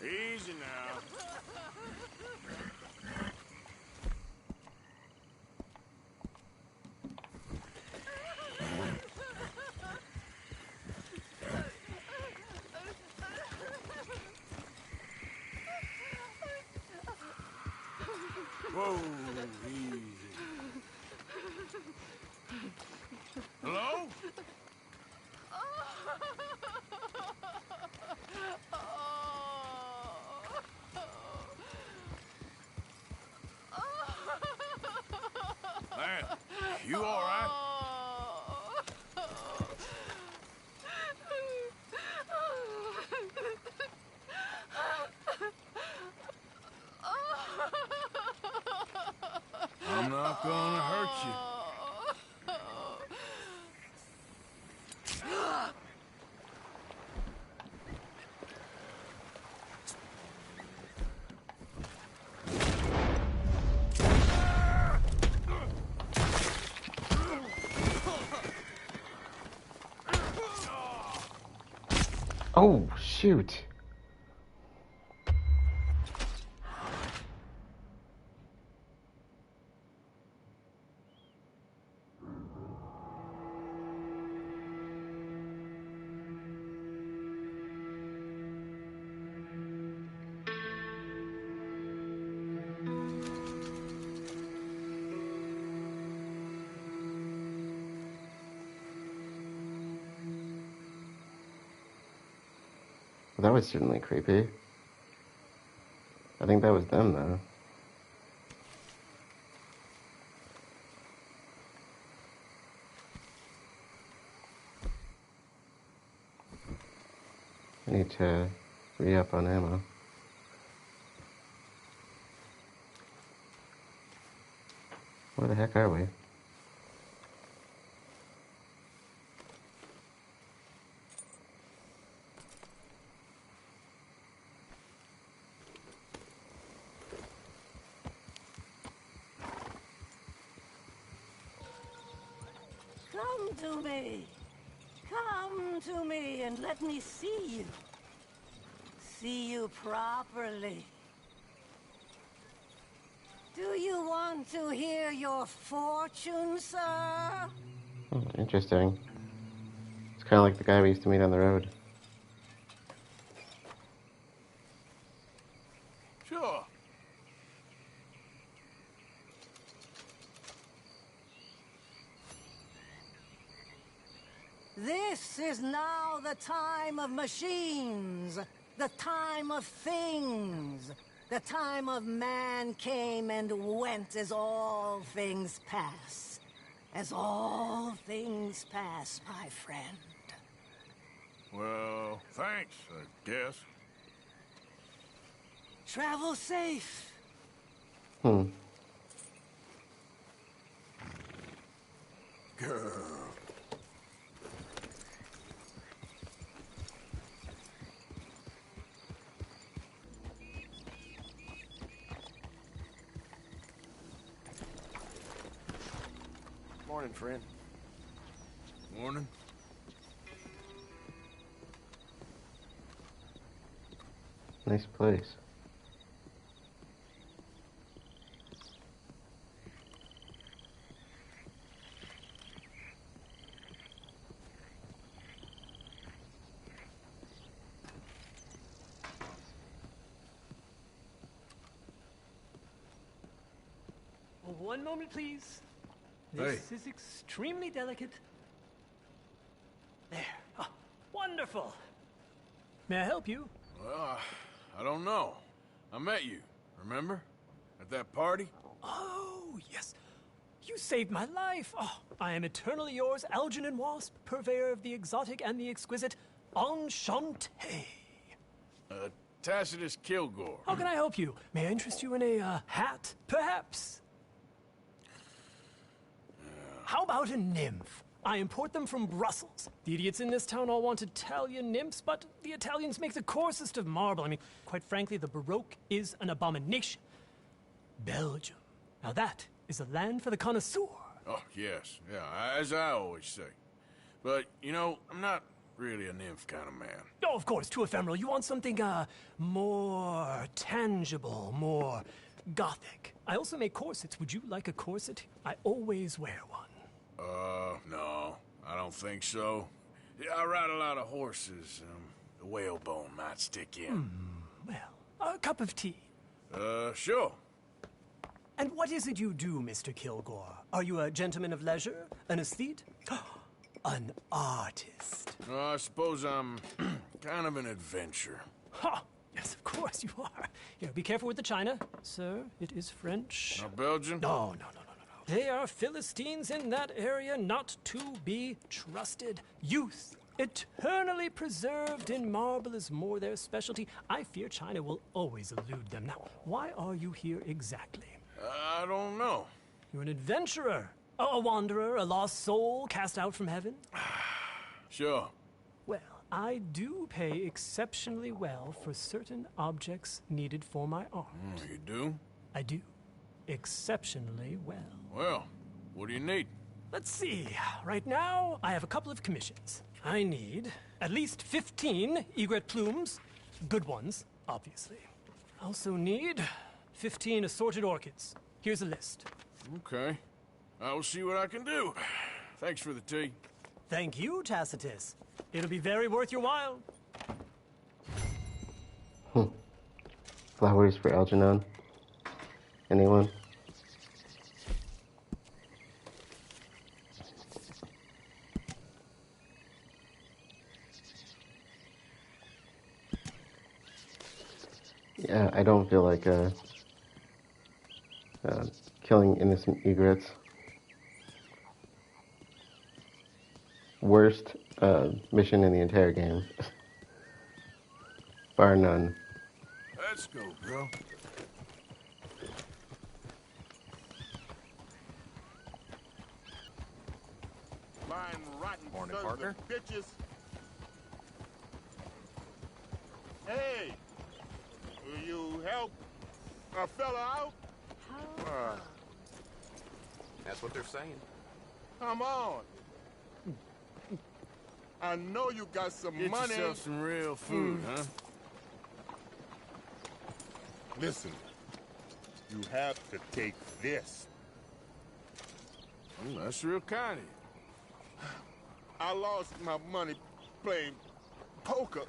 Easy now. Whoa, easy. Hello? Man, you all right? I'm not gonna hurt you. Oh, shoot. That was certainly creepy. I think that was them, though. I need to re-up on ammo. Where the heck are we? Come to me. Come to me and let me see you. See you properly. Do you want to hear your fortune, sir? Oh, interesting. Kind of like the guy we used to meet on the road. Sure. This is now the time of machines, the time of things, the time of man came and went as all things pass. As all things pass, my friend. Well, thanks, I guess. Travel safe. Hmm. Girl. Morning, friend. Morning. Nice place. One moment, please. This is extremely delicate. There. Oh, wonderful. May I help you? Well, I don't know. I met you, remember? At that party? Oh, yes. You saved my life. Oh, I am eternally yours, Algernon Wasp, purveyor of the exotic and the exquisite. Enchanté. Tacitus Kilgore. How can I help you? May I interest you in a hat, perhaps? How about a nymph? I import them from Brussels. The idiots in this town all want Italian nymphs, but the Italians make the coarsest of marble. I mean, quite frankly, the Baroque is an abomination. Belgium. Now that is a land for the connoisseur. Oh, yes. Yeah, as I always say. But, you know, I'm not really a nymph kind of man. Oh, of course, too ephemeral. You want something, more tangible, more gothic. I also make corsets. Would you like a corset? I always wear one. No, I don't think so. Yeah, I ride a lot of horses. The whalebone might stick in. Well, a cup of tea. Sure. And what is it you do, Mr. Kilgore? Are you a gentleman of leisure? An aesthete? An artist? I suppose I'm kind of an adventurer. Ha! Yes, of course you are. Here, be careful with the china. Sir, it is French. Not Belgian? No. They are Philistines in that area, not to be trusted. Youth, eternally preserved in marble, is more their specialty. I fear China will always elude them. Now, why are you here exactly? I don't know. You're an adventurer, a wanderer, a lost soul cast out from heaven? Sure. Well, I do pay exceptionally well for certain objects needed for my art. You do? I do. Exceptionally well. Well, what do you need? Let's see. Right now, I have a couple of commissions. I need at least 15 egret plumes. Good ones, obviously. I also need 15 assorted orchids. Here's a list. Okay. I will see what I can do. Thanks for the tea. Thank you, Tacitus. It'll be very worth your while. Flowers for Algernon. Anyone? Yeah, I don't feel like killing innocent egrets. Worst mission in the entire game. Bar none. Let's go, girl. Morning, partner. Bitches. Hey, will you help a fella out? That's what they're saying. Come on. I know you got some Get money. yourself some real food, huh? Listen, you have to take this. That's real kind of you. I lost my money playing poker.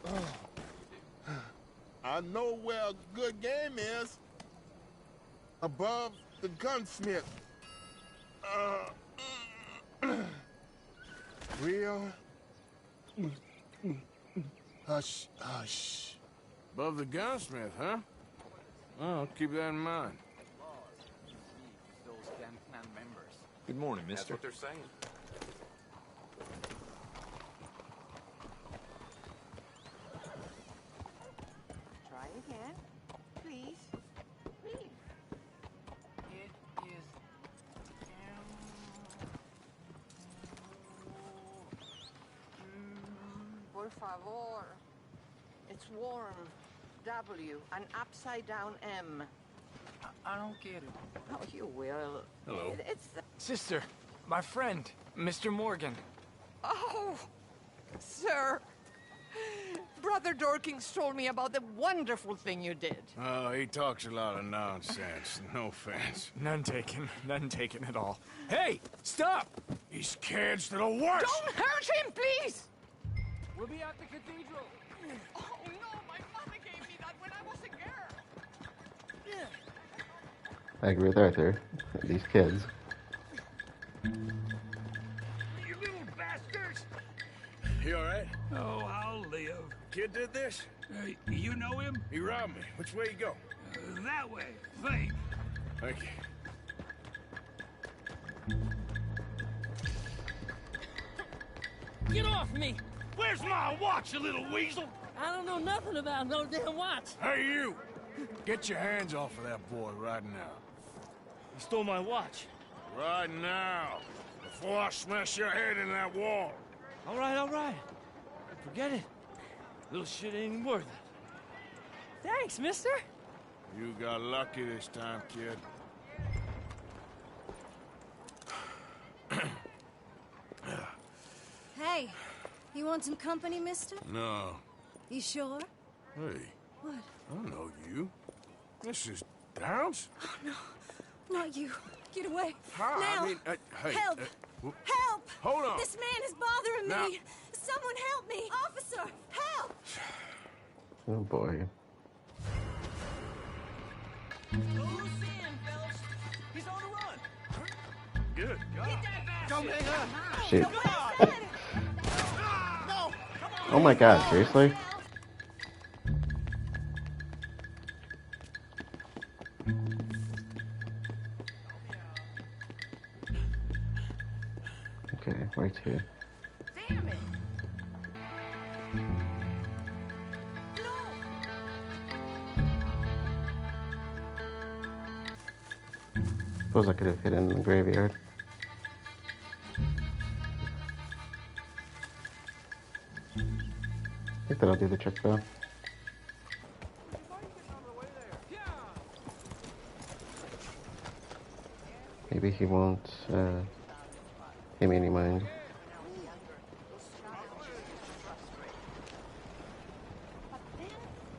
I know where a good game is. Above the gunsmith. Real. Hush, hush. Above the gunsmith, huh? Oh, I'll keep that in mind. Those gang clan members. Good morning, That's mister. what they're saying. Try again. Please. Please. It is. Por favor. It's warm. W, an upside down M. I don't get it. Oh, you will. Hello. It's the... Sister, my friend, Mr. Morgan. Oh, sir. Brother Dorkins told me about the wonderful thing you did. Oh, he talks a lot of nonsense. No offense. None taken at all. Hey, stop! These kids, they're the worst! Don't hurt him, please! We'll be at the cathedral. Oh, no, my mother gave me that when I was a girl. I agree with Arthur. These kids. You little bastards! You alright? Oh, I'll live. Kid did this? You know him? He robbed me. Which way you go? That way. Think. Thank you. Get off me! Where's my watch, you little weasel? I don't know nothing about no damn watch. Hey, you! Get your hands off of that boy right now. You stole my watch. Right now. Before I smash your head in that wall. All right. Forget it. Little shit ain't worth it. Thanks, mister. You got lucky this time, kid. Hey, you want some company, mister? No. You sure? Hey, What? I don't know you. This is Downs? Oh, no. Not you. Get away. How? Now. I mean, hey. Help! Help! Hold on. This man is bothering Now- me. Someone help me. Officer, help! Oh boy. He's on the run. Good God. Come hang on. Shoot. Oh my god, seriously? Okay, where to? Damn it! Suppose I could have hidden in the graveyard. I think that'll do the trick though. Maybe he won't pay me any mind. But then,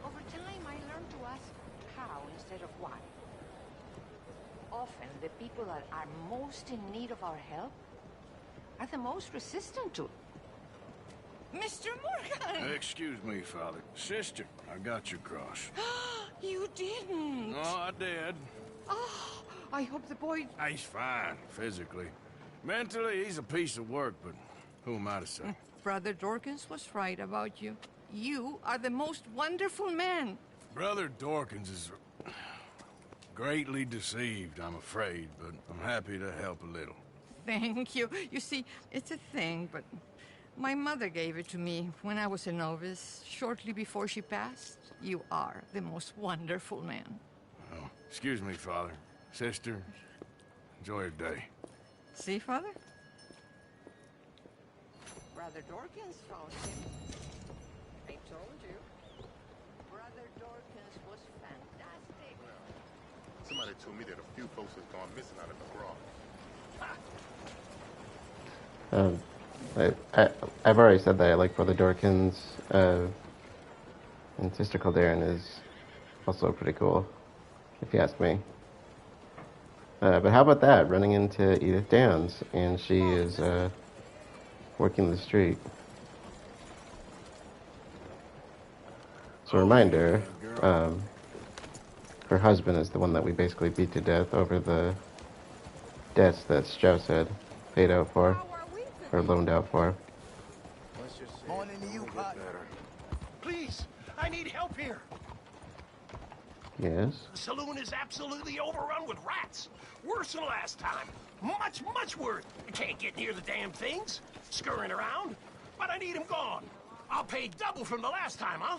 over time, I learned to ask how instead of why. Often, the people that are most in need of our help are the most resistant to it. Mr. Morgan! Excuse me, Father. Sister, I got your cross. You didn't! No, I did. Oh, I hope the boy... He's fine, physically. Mentally, he's a piece of work, but who am I to say? Brother Dorkins was right about you. You are the most wonderful man. Brother Dorkins is greatly deceived, I'm afraid, but I'm happy to help a little. Thank you. You see, it's a thing, but my mother gave it to me when I was a novice, shortly before she passed. You are the most wonderful man. Oh, excuse me, Father. Sister, enjoy your day. See, Father? Brother Dorkins found him. I told you. Brother Dorkins was fantastic. Somebody told me that a few folks has gone missing out of the grove. I've already said that I like Brother Dorkins, and Sister Calderón is also pretty cool, if you ask me. But how about that, running into Edith Downs, and she is working the street. So, reminder, her husband is the one that we basically beat to death over the debts that Strauss had paid out for, or loaned out for. Morning to you, partner. Please, I need help here. Yes? The saloon is absolutely overrun with rats. Worse than last time. Much, much worse. I can't get near the damn things. Scurrying around. But I need them gone. I'll pay double from the last time, huh?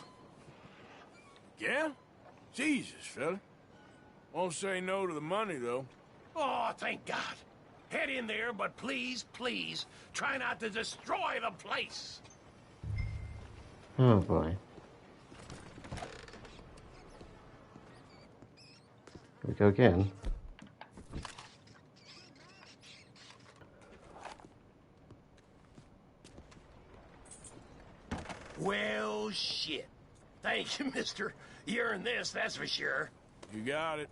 Yeah? Jesus, fella. Won't say no to the money, though. Oh, thank God. Head in there, but please, please, try not to destroy the place. Oh, boy. Here we go again. Well, shit. Thank you, mister. You earned this, that's for sure. You got it.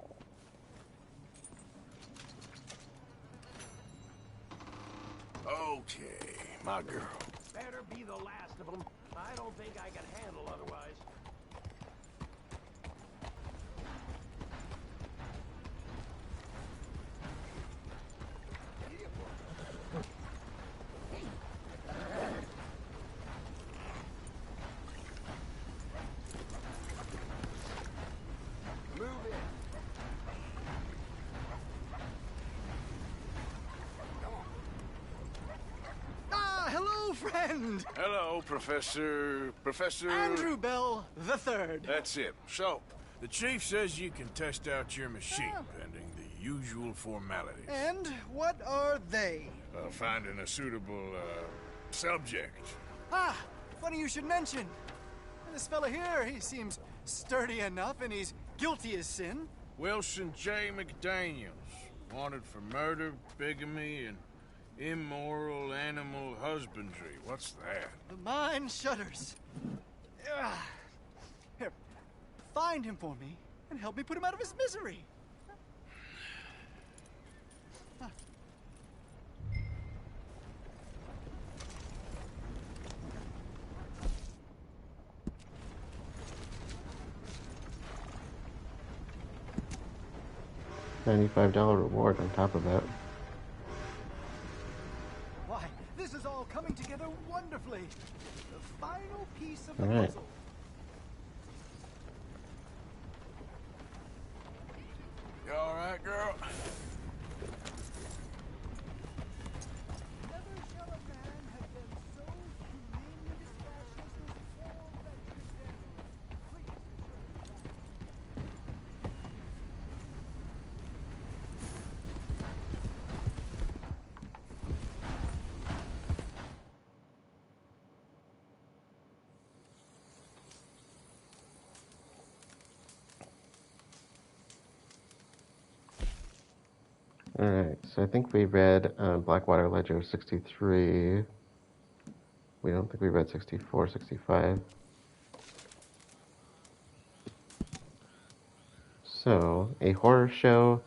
Okay, my girl. Better be the last of them. I don't think I can handle otherwise. Friend! Hello, Professor... Andrew Bell the Third. That's it. So, the chief says you can test out your machine, pending the usual formalities. And what are they? Finding a suitable, subject. Ah, funny you should mention. This fella here, he seems sturdy enough, and he's guilty as sin. Wilson J. McDaniels. Wanted for murder, bigamy, and immoral animal husbandry. What's that? The mind shudders. Here, find him for me and help me put him out of his misery. $95 reward on top of that. Why, this is all coming together wonderfully. The final piece of the All right. puzzle. You all right, girl? Alright, so I think we read Blackwater Ledger 63. We don't think we read 64, 65. So, a horror show,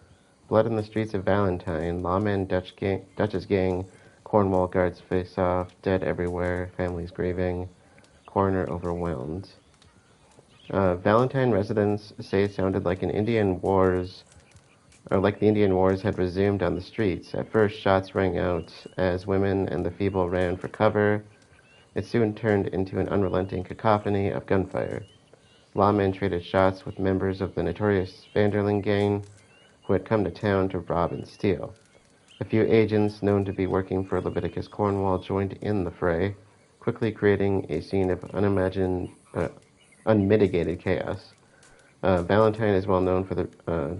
Blood in the Streets of Valentine, Lawman, Duchess Gang, Cornwall guards face off, dead everywhere, families grieving, coroner overwhelmed. Valentine residents say it sounded like the Indian Wars had resumed on the streets. At first, shots rang out as women and the feeble ran for cover. It soon turned into an unrelenting cacophony of gunfire. Lawmen traded shots with members of the notorious Vanderlyn gang who had come to town to rob and steal. A few agents known to be working for Leviticus Cornwall joined in the fray, quickly creating a scene of unmitigated chaos. Valentine is well known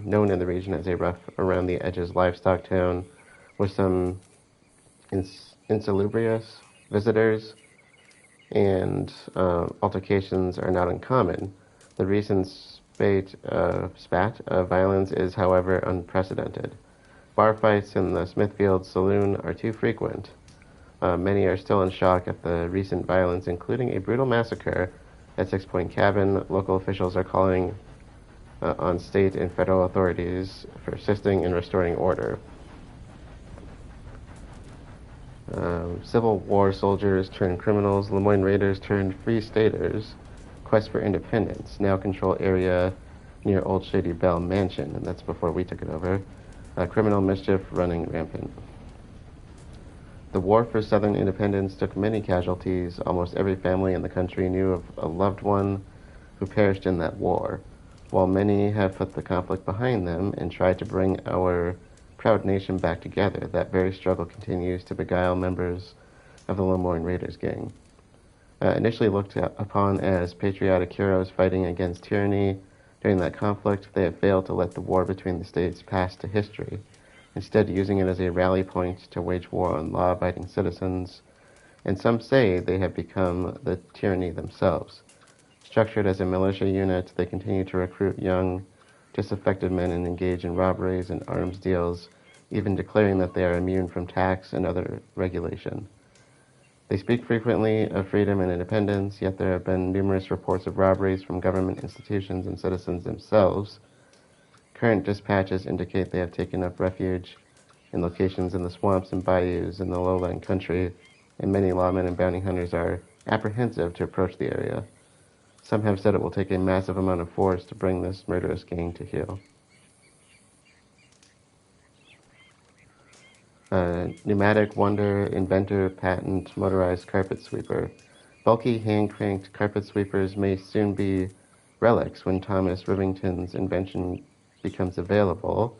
known in the region as a rough, around-the-edges livestock town with some insalubrious visitors, and altercations are not uncommon. The recent spat of violence is, however, unprecedented. Bar fights in the Smithfield Saloon are too frequent. Many are still in shock at the recent violence, including a brutal massacre at Six Point Cabin. Local officials are calling on state and federal authorities for assisting in restoring order. Civil War soldiers turned criminals, Lemoyne Raiders turned Free Staters, quest for independence, now control area near Old Shady Belle Mansion, and that's before we took it over. Criminal mischief running rampant. The war for Southern independence took many casualties. Almost every family in the country knew of a loved one who perished in that war. While many have put the conflict behind them and tried to bring our proud nation back together, that very struggle continues to beguile members of the Lemoyne Raiders gang. Initially looked upon as patriotic heroes fighting against tyranny during that conflict, they have failed to let the war between the states pass to history, instead using it as a rally point to wage war on law-abiding citizens, and some say they have become the tyranny themselves. Structured as a militia unit, they continue to recruit young, disaffected men and engage in robberies and arms deals, even declaring that they are immune from tax and other regulation. They speak frequently of freedom and independence, yet there have been numerous reports of robberies from government institutions and citizens themselves. Current dispatches indicate they have taken up refuge in locations in the swamps and bayous in the lowland country, and many lawmen and bounty hunters are apprehensive to approach the area. Some have said it will take a massive amount of force to bring this murderous gang to heel. Pneumatic wonder, inventor, patent, motorized carpet sweeper. Bulky hand-cranked carpet sweepers may soon be relics when Thomas Rivington's invention becomes available.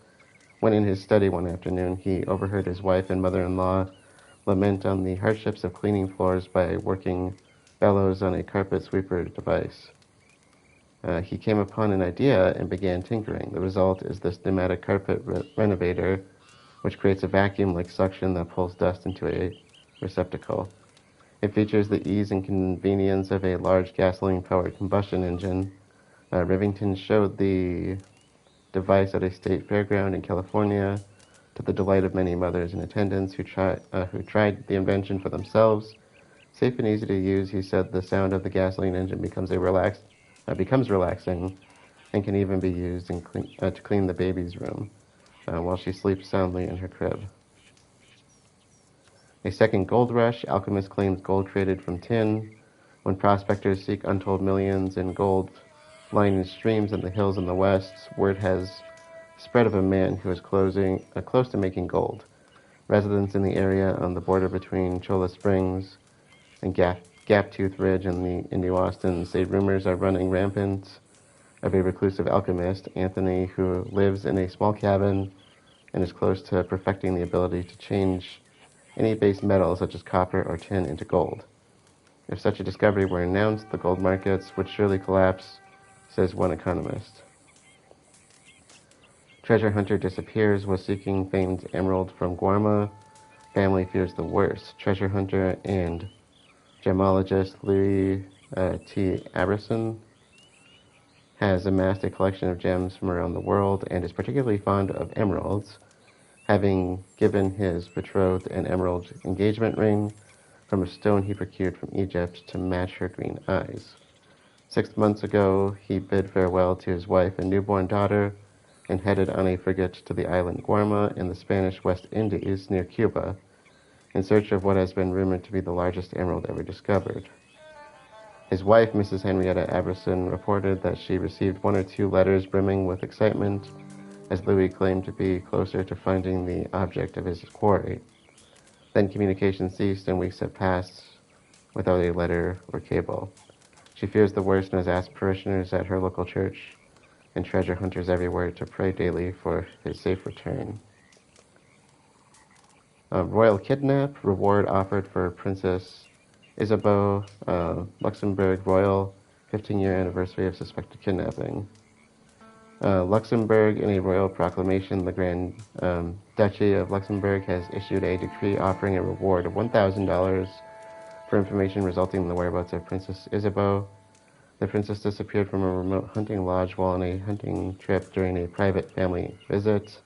When in his study one afternoon, he overheard his wife and mother-in-law lament on the hardships of cleaning floors by working bellows on a carpet sweeper device. He came upon an idea and began tinkering. The result is this pneumatic carpet renovator, which creates a vacuum-like suction that pulls dust into a receptacle. It features the ease and convenience of a large gasoline-powered combustion engine. Rivington showed the device at a state fairground in California, to the delight of many mothers in attendance who tried the invention for themselves. Safe and easy to use, he said, the sound of the gasoline engine becomes relaxing and can even be used to clean the baby's room while she sleeps soundly in her crib. A second gold rush. Alchemist claims gold created from tin. When prospectors seek untold millions in gold lying in streams in the hills in the west, word has spread of a man who is close to making gold. Residents in the area on the border between Cholla Springs and Gaptooth Ridge in New Austin say rumors are running rampant of a reclusive alchemist, Anthony, who lives in a small cabin and is close to perfecting the ability to change any base metal such as copper or tin into gold. If such a discovery were announced, the gold markets would surely collapse, says one economist. Treasure hunter disappears, was seeking famed emerald from Guarma. Family fears the worst. Treasure hunter and gemologist Louis T. Aberson has amassed a collection of gems from around the world and is particularly fond of emeralds, having given his betrothed an emerald engagement ring from a stone he procured from Egypt to match her green eyes. 6 months ago, he bid farewell to his wife and newborn daughter and headed on a frigate to the island Guarma in the Spanish West Indies near Cuba in search of what has been rumored to be the largest emerald ever discovered. His wife, Mrs. Henrietta Aberson, reported that she received 1 or 2 letters brimming with excitement as Louis claimed to be closer to finding the object of his quarry. Then communication ceased and weeks have passed without a letter or cable. She fears the worst and has asked parishioners at her local church and treasure hunters everywhere to pray daily for his safe return. Royal kidnap, reward offered for Princess Isabeau, Luxembourg Royal, 15-year anniversary of suspected kidnapping. Luxembourg, in a royal proclamation, the Grand Duchy of Luxembourg has issued a decree offering a reward of $1,000 for information resulting in the whereabouts of Princess Isabeau. The princess disappeared from a remote hunting lodge while on a hunting trip during a private family visit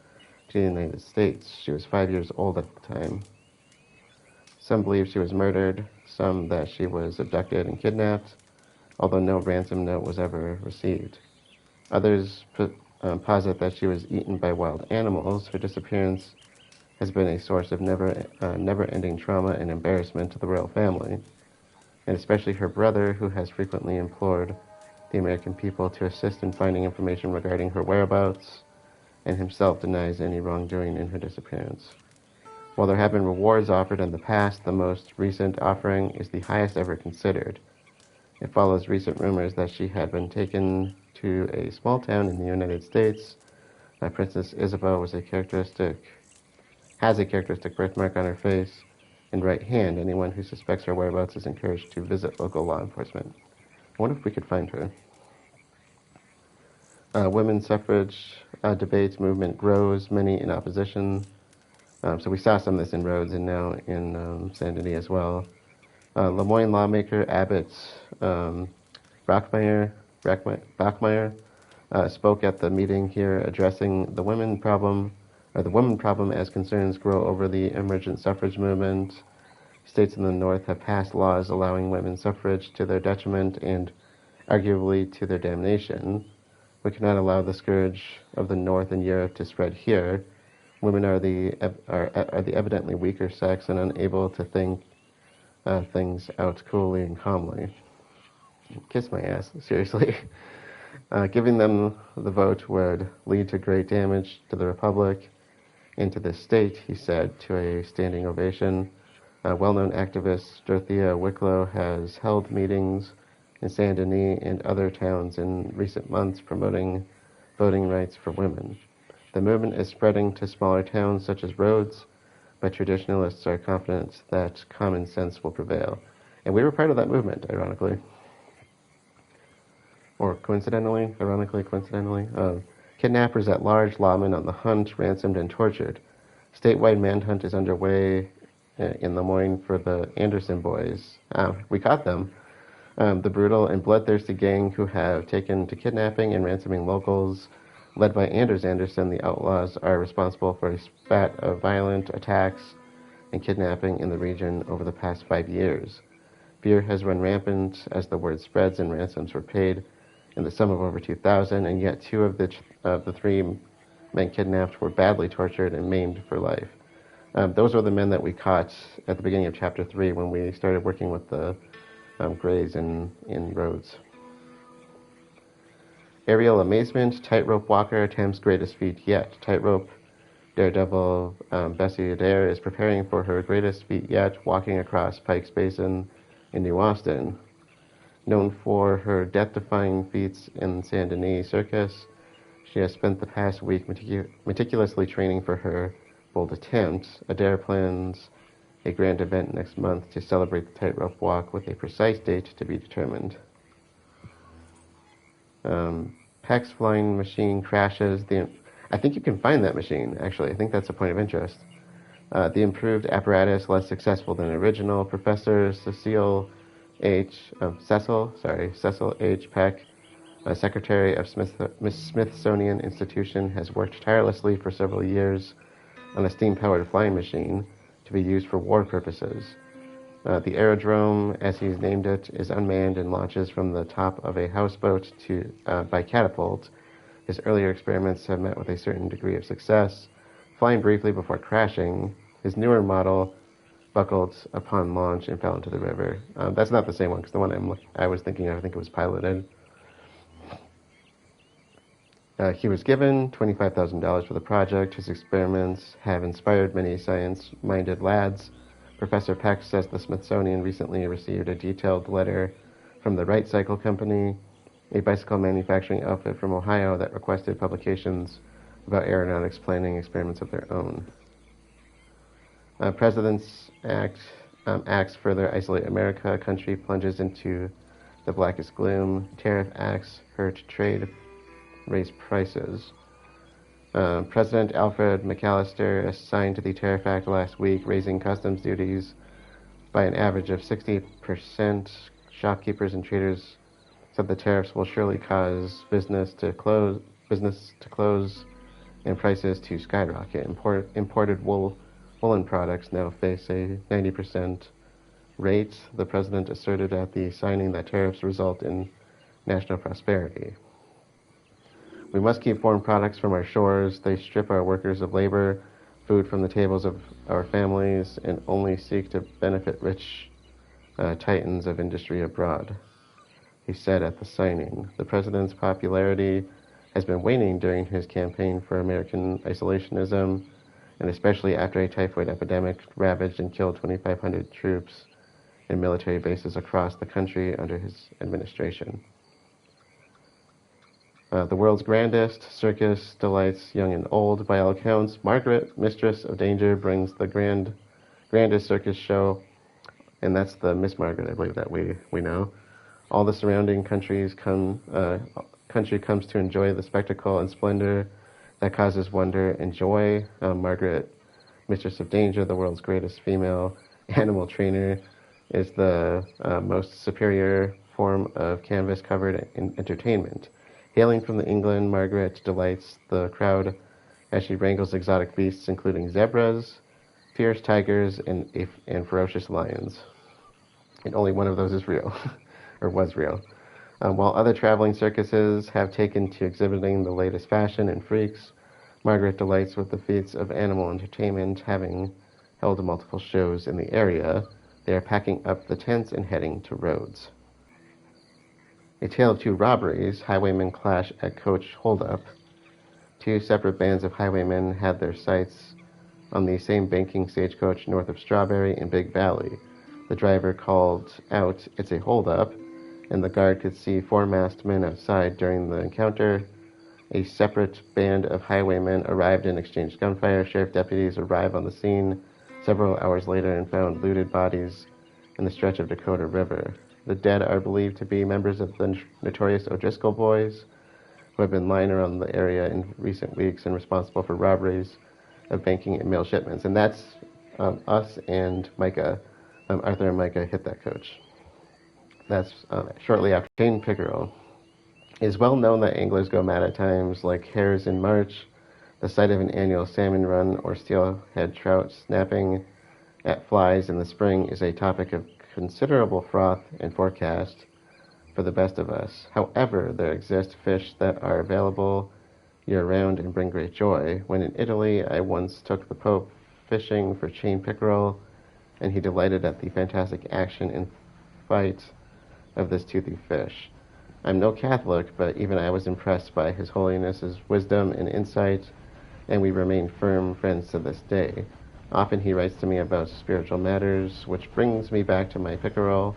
to the United States. She was 5 years old at the time. Some believe she was murdered, some that she was abducted and kidnapped, although no ransom note was ever received. Others posit that she was eaten by wild animals. Her disappearance has been a source of never-ending trauma and embarrassment to the royal family, and especially her brother, who has frequently implored the American people to assist in finding information regarding her whereabouts, and himself denies any wrongdoing in her disappearance. While there have been rewards offered in the past, the most recent offering is the highest ever considered. It follows recent rumors that she had been taken to a small town in the United States. Princess Isabel has a characteristic birthmark on her face and right hand. Anyone who suspects her whereabouts is encouraged to visit local law enforcement. I wonder if we could find her. Women's suffrage debates movement grows, many in opposition. So we saw some of this in Rhodes and now in Saint Denis as well. Lemoyne lawmaker Abbott Bachmeyer spoke at the meeting here, addressing the women problem as concerns grow over the emergent suffrage movement. States in the North have passed laws allowing women's suffrage to their detriment and arguably to their damnation. We cannot allow the scourge of the North and Europe to spread here. Women are the evidently weaker sex and unable to think things out coolly and calmly. Kiss my ass, seriously. Giving them the vote would lead to great damage to the Republic and to the state, he said, to a standing ovation. Well-known activist Dorothea Wicklow has held meetings in Saint Denis and other towns in recent months promoting voting rights for women. The movement is spreading to smaller towns such as Rhodes, but traditionalists are confident that common sense will prevail. And we were part of that movement, ironically. Or coincidentally. Kidnappers at large, lawmen on the hunt, ransomed and tortured. Statewide manhunt is underway in Lemoyne for the Anderson boys. We caught them. The brutal and bloodthirsty gang who have taken to kidnapping and ransoming locals. Led by Anders Anderson, the outlaws are responsible for a spat of violent attacks and kidnapping in the region over the past 5 years. Fear has run rampant as the word spreads and ransoms were paid in the sum of over 2,000, and yet two of the three men kidnapped were badly tortured and maimed for life. Those were the men that we caught at the beginning of Chapter 3 when we started working with the Greys in Rhodes. Aerial amazement, tightrope walker attempts greatest feat yet. Tightrope daredevil Bessie Adair is preparing for her greatest feat yet, walking across Pike's Basin in New Austin. Known for her death-defying feats in Saint Denis Circus, she has spent the past week meticulously training for her bold attempt. Adair plans a grand event next month to celebrate the tightrope walk with a precise date to be determined. Peck's flying machine crashes. I think you can find that machine, actually. I think that's a point of interest. The improved apparatus, less successful than original. Professor Cecil H. Peck, Secretary of Smithsonian Institution, has worked tirelessly for several years on a steam-powered flying machine to be used for war purposes. The aerodrome, as he's named it, is unmanned and launches from the top of a houseboat by catapult. His earlier experiments have met with a certain degree of success. Flying briefly before crashing, his newer model buckled upon launch and fell into the river. That's not the same one, because the one I was thinking of, I think it was piloted. He was given $25,000 for the project. His experiments have inspired many science-minded lads. Professor Peck says the Smithsonian recently received a detailed letter from the Wright Cycle Company, a bicycle manufacturing outfit from Ohio that requested publications about aeronautics planning experiments of their own. President's acts further isolate America. Country plunges into the blackest gloom. Tariff acts hurt trade, raise prices. President Alfred McAllister signed the Tariff Act last week, raising customs duties by an average of 60%. Shopkeepers and traders said the tariffs will surely cause business to close and prices to skyrocket. Imported woolen products now face a 90% rate. The president asserted at the signing that tariffs result in national prosperity. We must keep foreign products from our shores. They strip our workers of labor, food from the tables of our families and only seek to benefit rich titans of industry abroad, he said at the signing. The president's popularity has been waning during his campaign for American isolationism, and especially after a typhoid epidemic ravaged and killed 2,500 troops in military bases across the country under his administration. The world's grandest circus delights young and old. By all accounts, Margaret, Mistress of Danger, brings the grandest circus show, and that's the Miss Margaret, I believe, that we know. All the surrounding country comes to enjoy the spectacle and splendor that causes wonder and joy. Margaret, Mistress of Danger, the world's greatest female animal trainer, is the most superior form of canvas-covered entertainment. Hailing from England, Margaret delights the crowd as she wrangles exotic beasts, including zebras, fierce tigers, and ferocious lions. And only one of those is real, or was real. While other traveling circuses have taken to exhibiting the latest fashion and freaks, Margaret delights with the feats of animal entertainment. Having held multiple shows in the area, they are packing up the tents and heading to Rhodes. A tale of two robberies. Highwaymen clash at coach holdup. Two separate bands of highwaymen had their sights on the same banking stagecoach north of Strawberry in Big Valley. The driver called out, "It's a holdup," and the guard could see four masked men outside. During the encounter, a separate band of highwaymen arrived and exchanged gunfire. Sheriff deputies arrived on the scene several hours later and found looted bodies in the stretch of Dakota River. The dead are believed to be members of the notorious O'Driscoll boys, who have been lying around the area in recent weeks and responsible for robberies of banking and mail shipments. And that's us and Micah. Arthur and Micah hit that coach. That's shortly after. Jane Pickerel. It is well known that anglers go mad at times like hares in March. The sight of an annual salmon run or steelhead trout snapping at flies in the spring is a topic of considerable froth and forecast for the best of us. However, there exist fish that are available year-round and bring great joy. When in Italy, I once took the Pope fishing for chain pickerel, and he delighted at the fantastic action and fight of this toothy fish. I'm no Catholic, but even I was impressed by His Holiness's wisdom and insight, and we remain firm friends to this day. Often he writes to me about spiritual matters, which brings me back to my pickerel.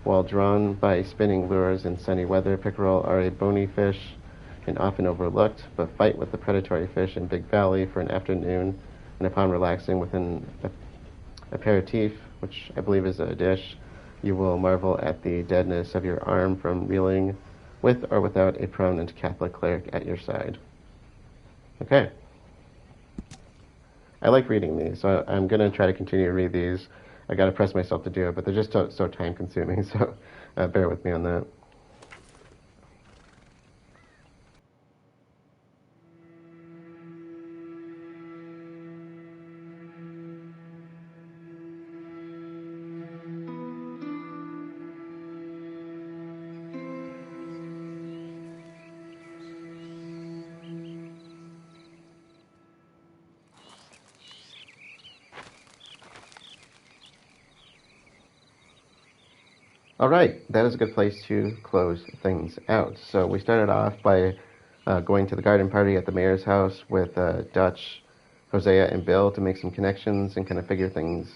While drawn by spinning lures in sunny weather, pickerel are a bony fish and often overlooked, but fight with the predatory fish in Big Valley for an afternoon, and upon relaxing with an aperitif, which I believe is a dish, you will marvel at the deadness of your arm from reeling with or without a prominent Catholic cleric at your side. Okay. I like reading these, so I'm going to try to continue to read these. I got to press myself to do it, but they're just so time-consuming, so bear with me on that. All right, that is a good place to close things out. So we started off by going to the garden party at the mayor's house with Dutch, Hosea, and Bill to make some connections and kind of figure things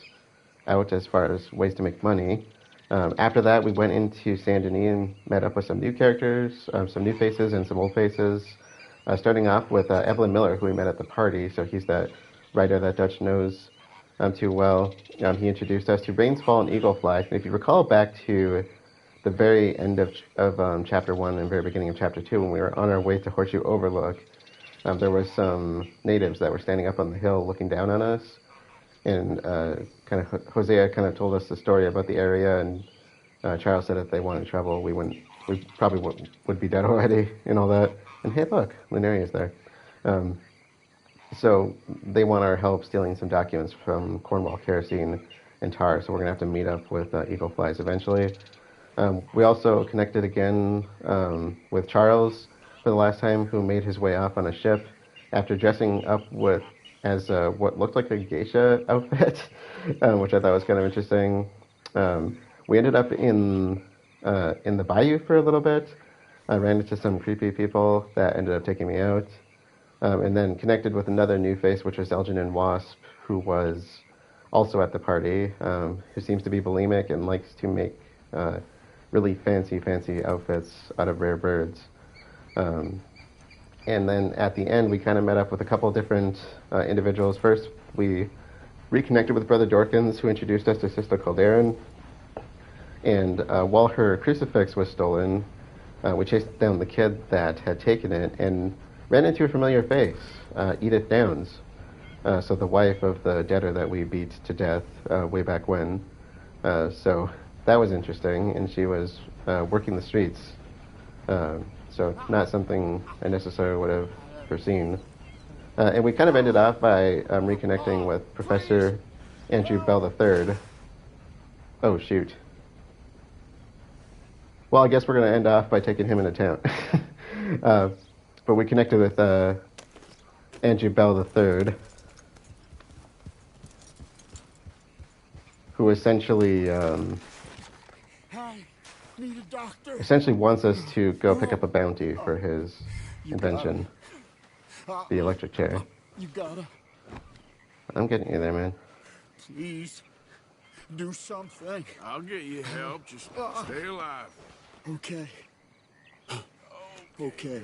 out as far as ways to make money. After that, we went into Saint Denis and met up with some new characters, some new faces and some old faces. Starting off with Evelyn Miller, who we met at the party. So he's that writer that Dutch knows too well. He introduced us to Rains Fall and Eagle Fly. And if you recall back to the very end of Chapter 1 and very beginning of Chapter 2, when we were on our way to Horseshoe Overlook, there were some natives that were standing up on the hill looking down on us. And Hosea kind of told us the story about the area, and Charles said if they wanted trouble, we probably would be dead already and all that. And hey, look, Lunaria's there. So they want our help stealing some documents from Cornwall Kerosene and Tar, so we're going to have to meet up with Eagle Flies eventually. We also connected again with Charles for the last time, who made his way off on a ship after dressing up with as what looked like a geisha outfit, which I thought was kind of interesting. We ended up in the bayou for a little bit. I ran into some creepy people that ended up taking me out, and then connected with another new face, which was Algernon Wasp, who was also at the party, who seems to be bulimic and likes to make really fancy outfits out of rare birds. And then at the end, we kind of met up with a couple different individuals. First, we reconnected with Brother Dorkins, who introduced us to Sister Calderón. And while her crucifix was stolen, we chased down the kid that had taken it and ran into a familiar face, Edith Downs. So the wife of the debtor that we beat to death way back when. So that was interesting, and she was working the streets. So not something I necessarily would have foreseen. And we kind of ended off by reconnecting with Professor Andrew Bell III. Oh, shoot. Well, I guess we're going to end off by taking him into town. But we connected with Andrew Bell III, who essentially Need a doctor. essentially wants us to go pick up a bounty for his invention, the electric chair. You gotta. I'm getting you there, man. Please. Do something. I'll get you help. Just stay alive. Okay. Okay.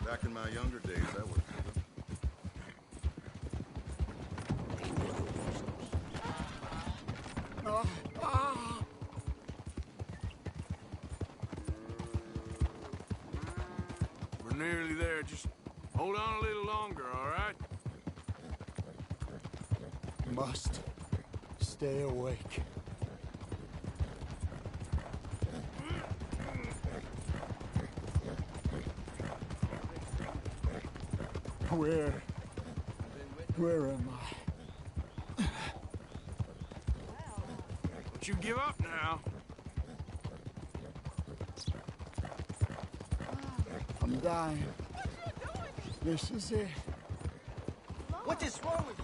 Back in my younger days, that was... We're nearly there. Just hold on a little longer, all right? Must stay awake. Where am I? Don't you give up now. I'm dying. This is it. What is wrong with you?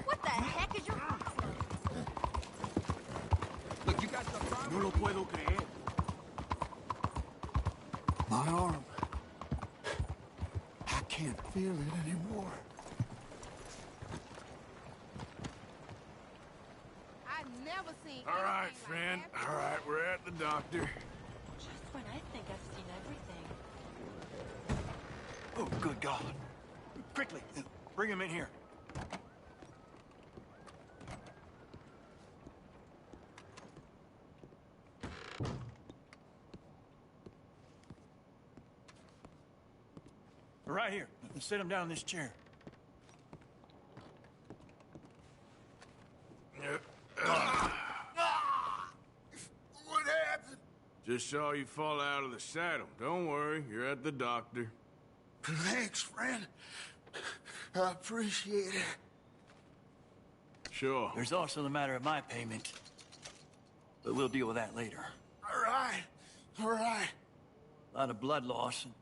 What the heck is your... Look, you got the problem. No lo puedo creer. My arm. I can't feel it anymore. I've never seen All right, friend. All right, we're at the doctor. Just when I think I've seen everything. Oh, good God. Quickly, bring him in here. Right here. Sit him down in this chair. What happened? Just saw you fall out of the saddle. Don't worry, you're at the doctor. Thanks, friend. I appreciate it. Sure. There's also the matter of my payment. But we'll deal with that later. All right. All right. A lot of blood loss. And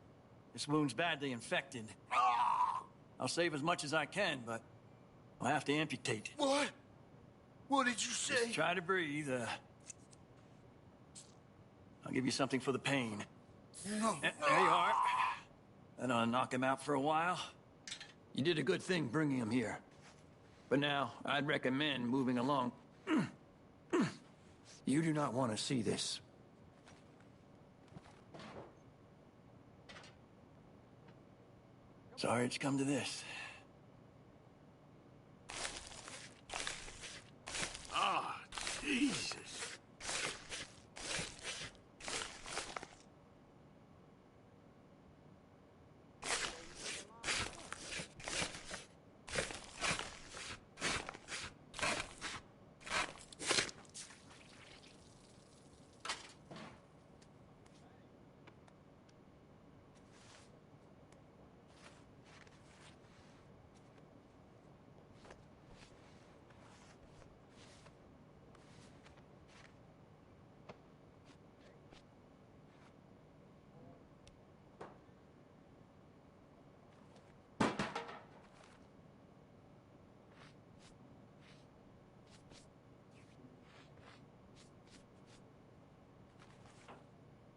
this wound's badly infected. I'll save as much as I can, but I'll have to amputate it. What? What did you say? Just try to breathe. I'll give you something for the pain. No. There you are. And I'll knock him out for a while. You did a good thing bringing him here. But now, I'd recommend moving along. You do not want to see this. Sorry it's come to this. Ah, Jesus.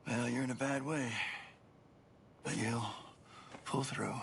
Well, you're in a bad way. But you'll pull through.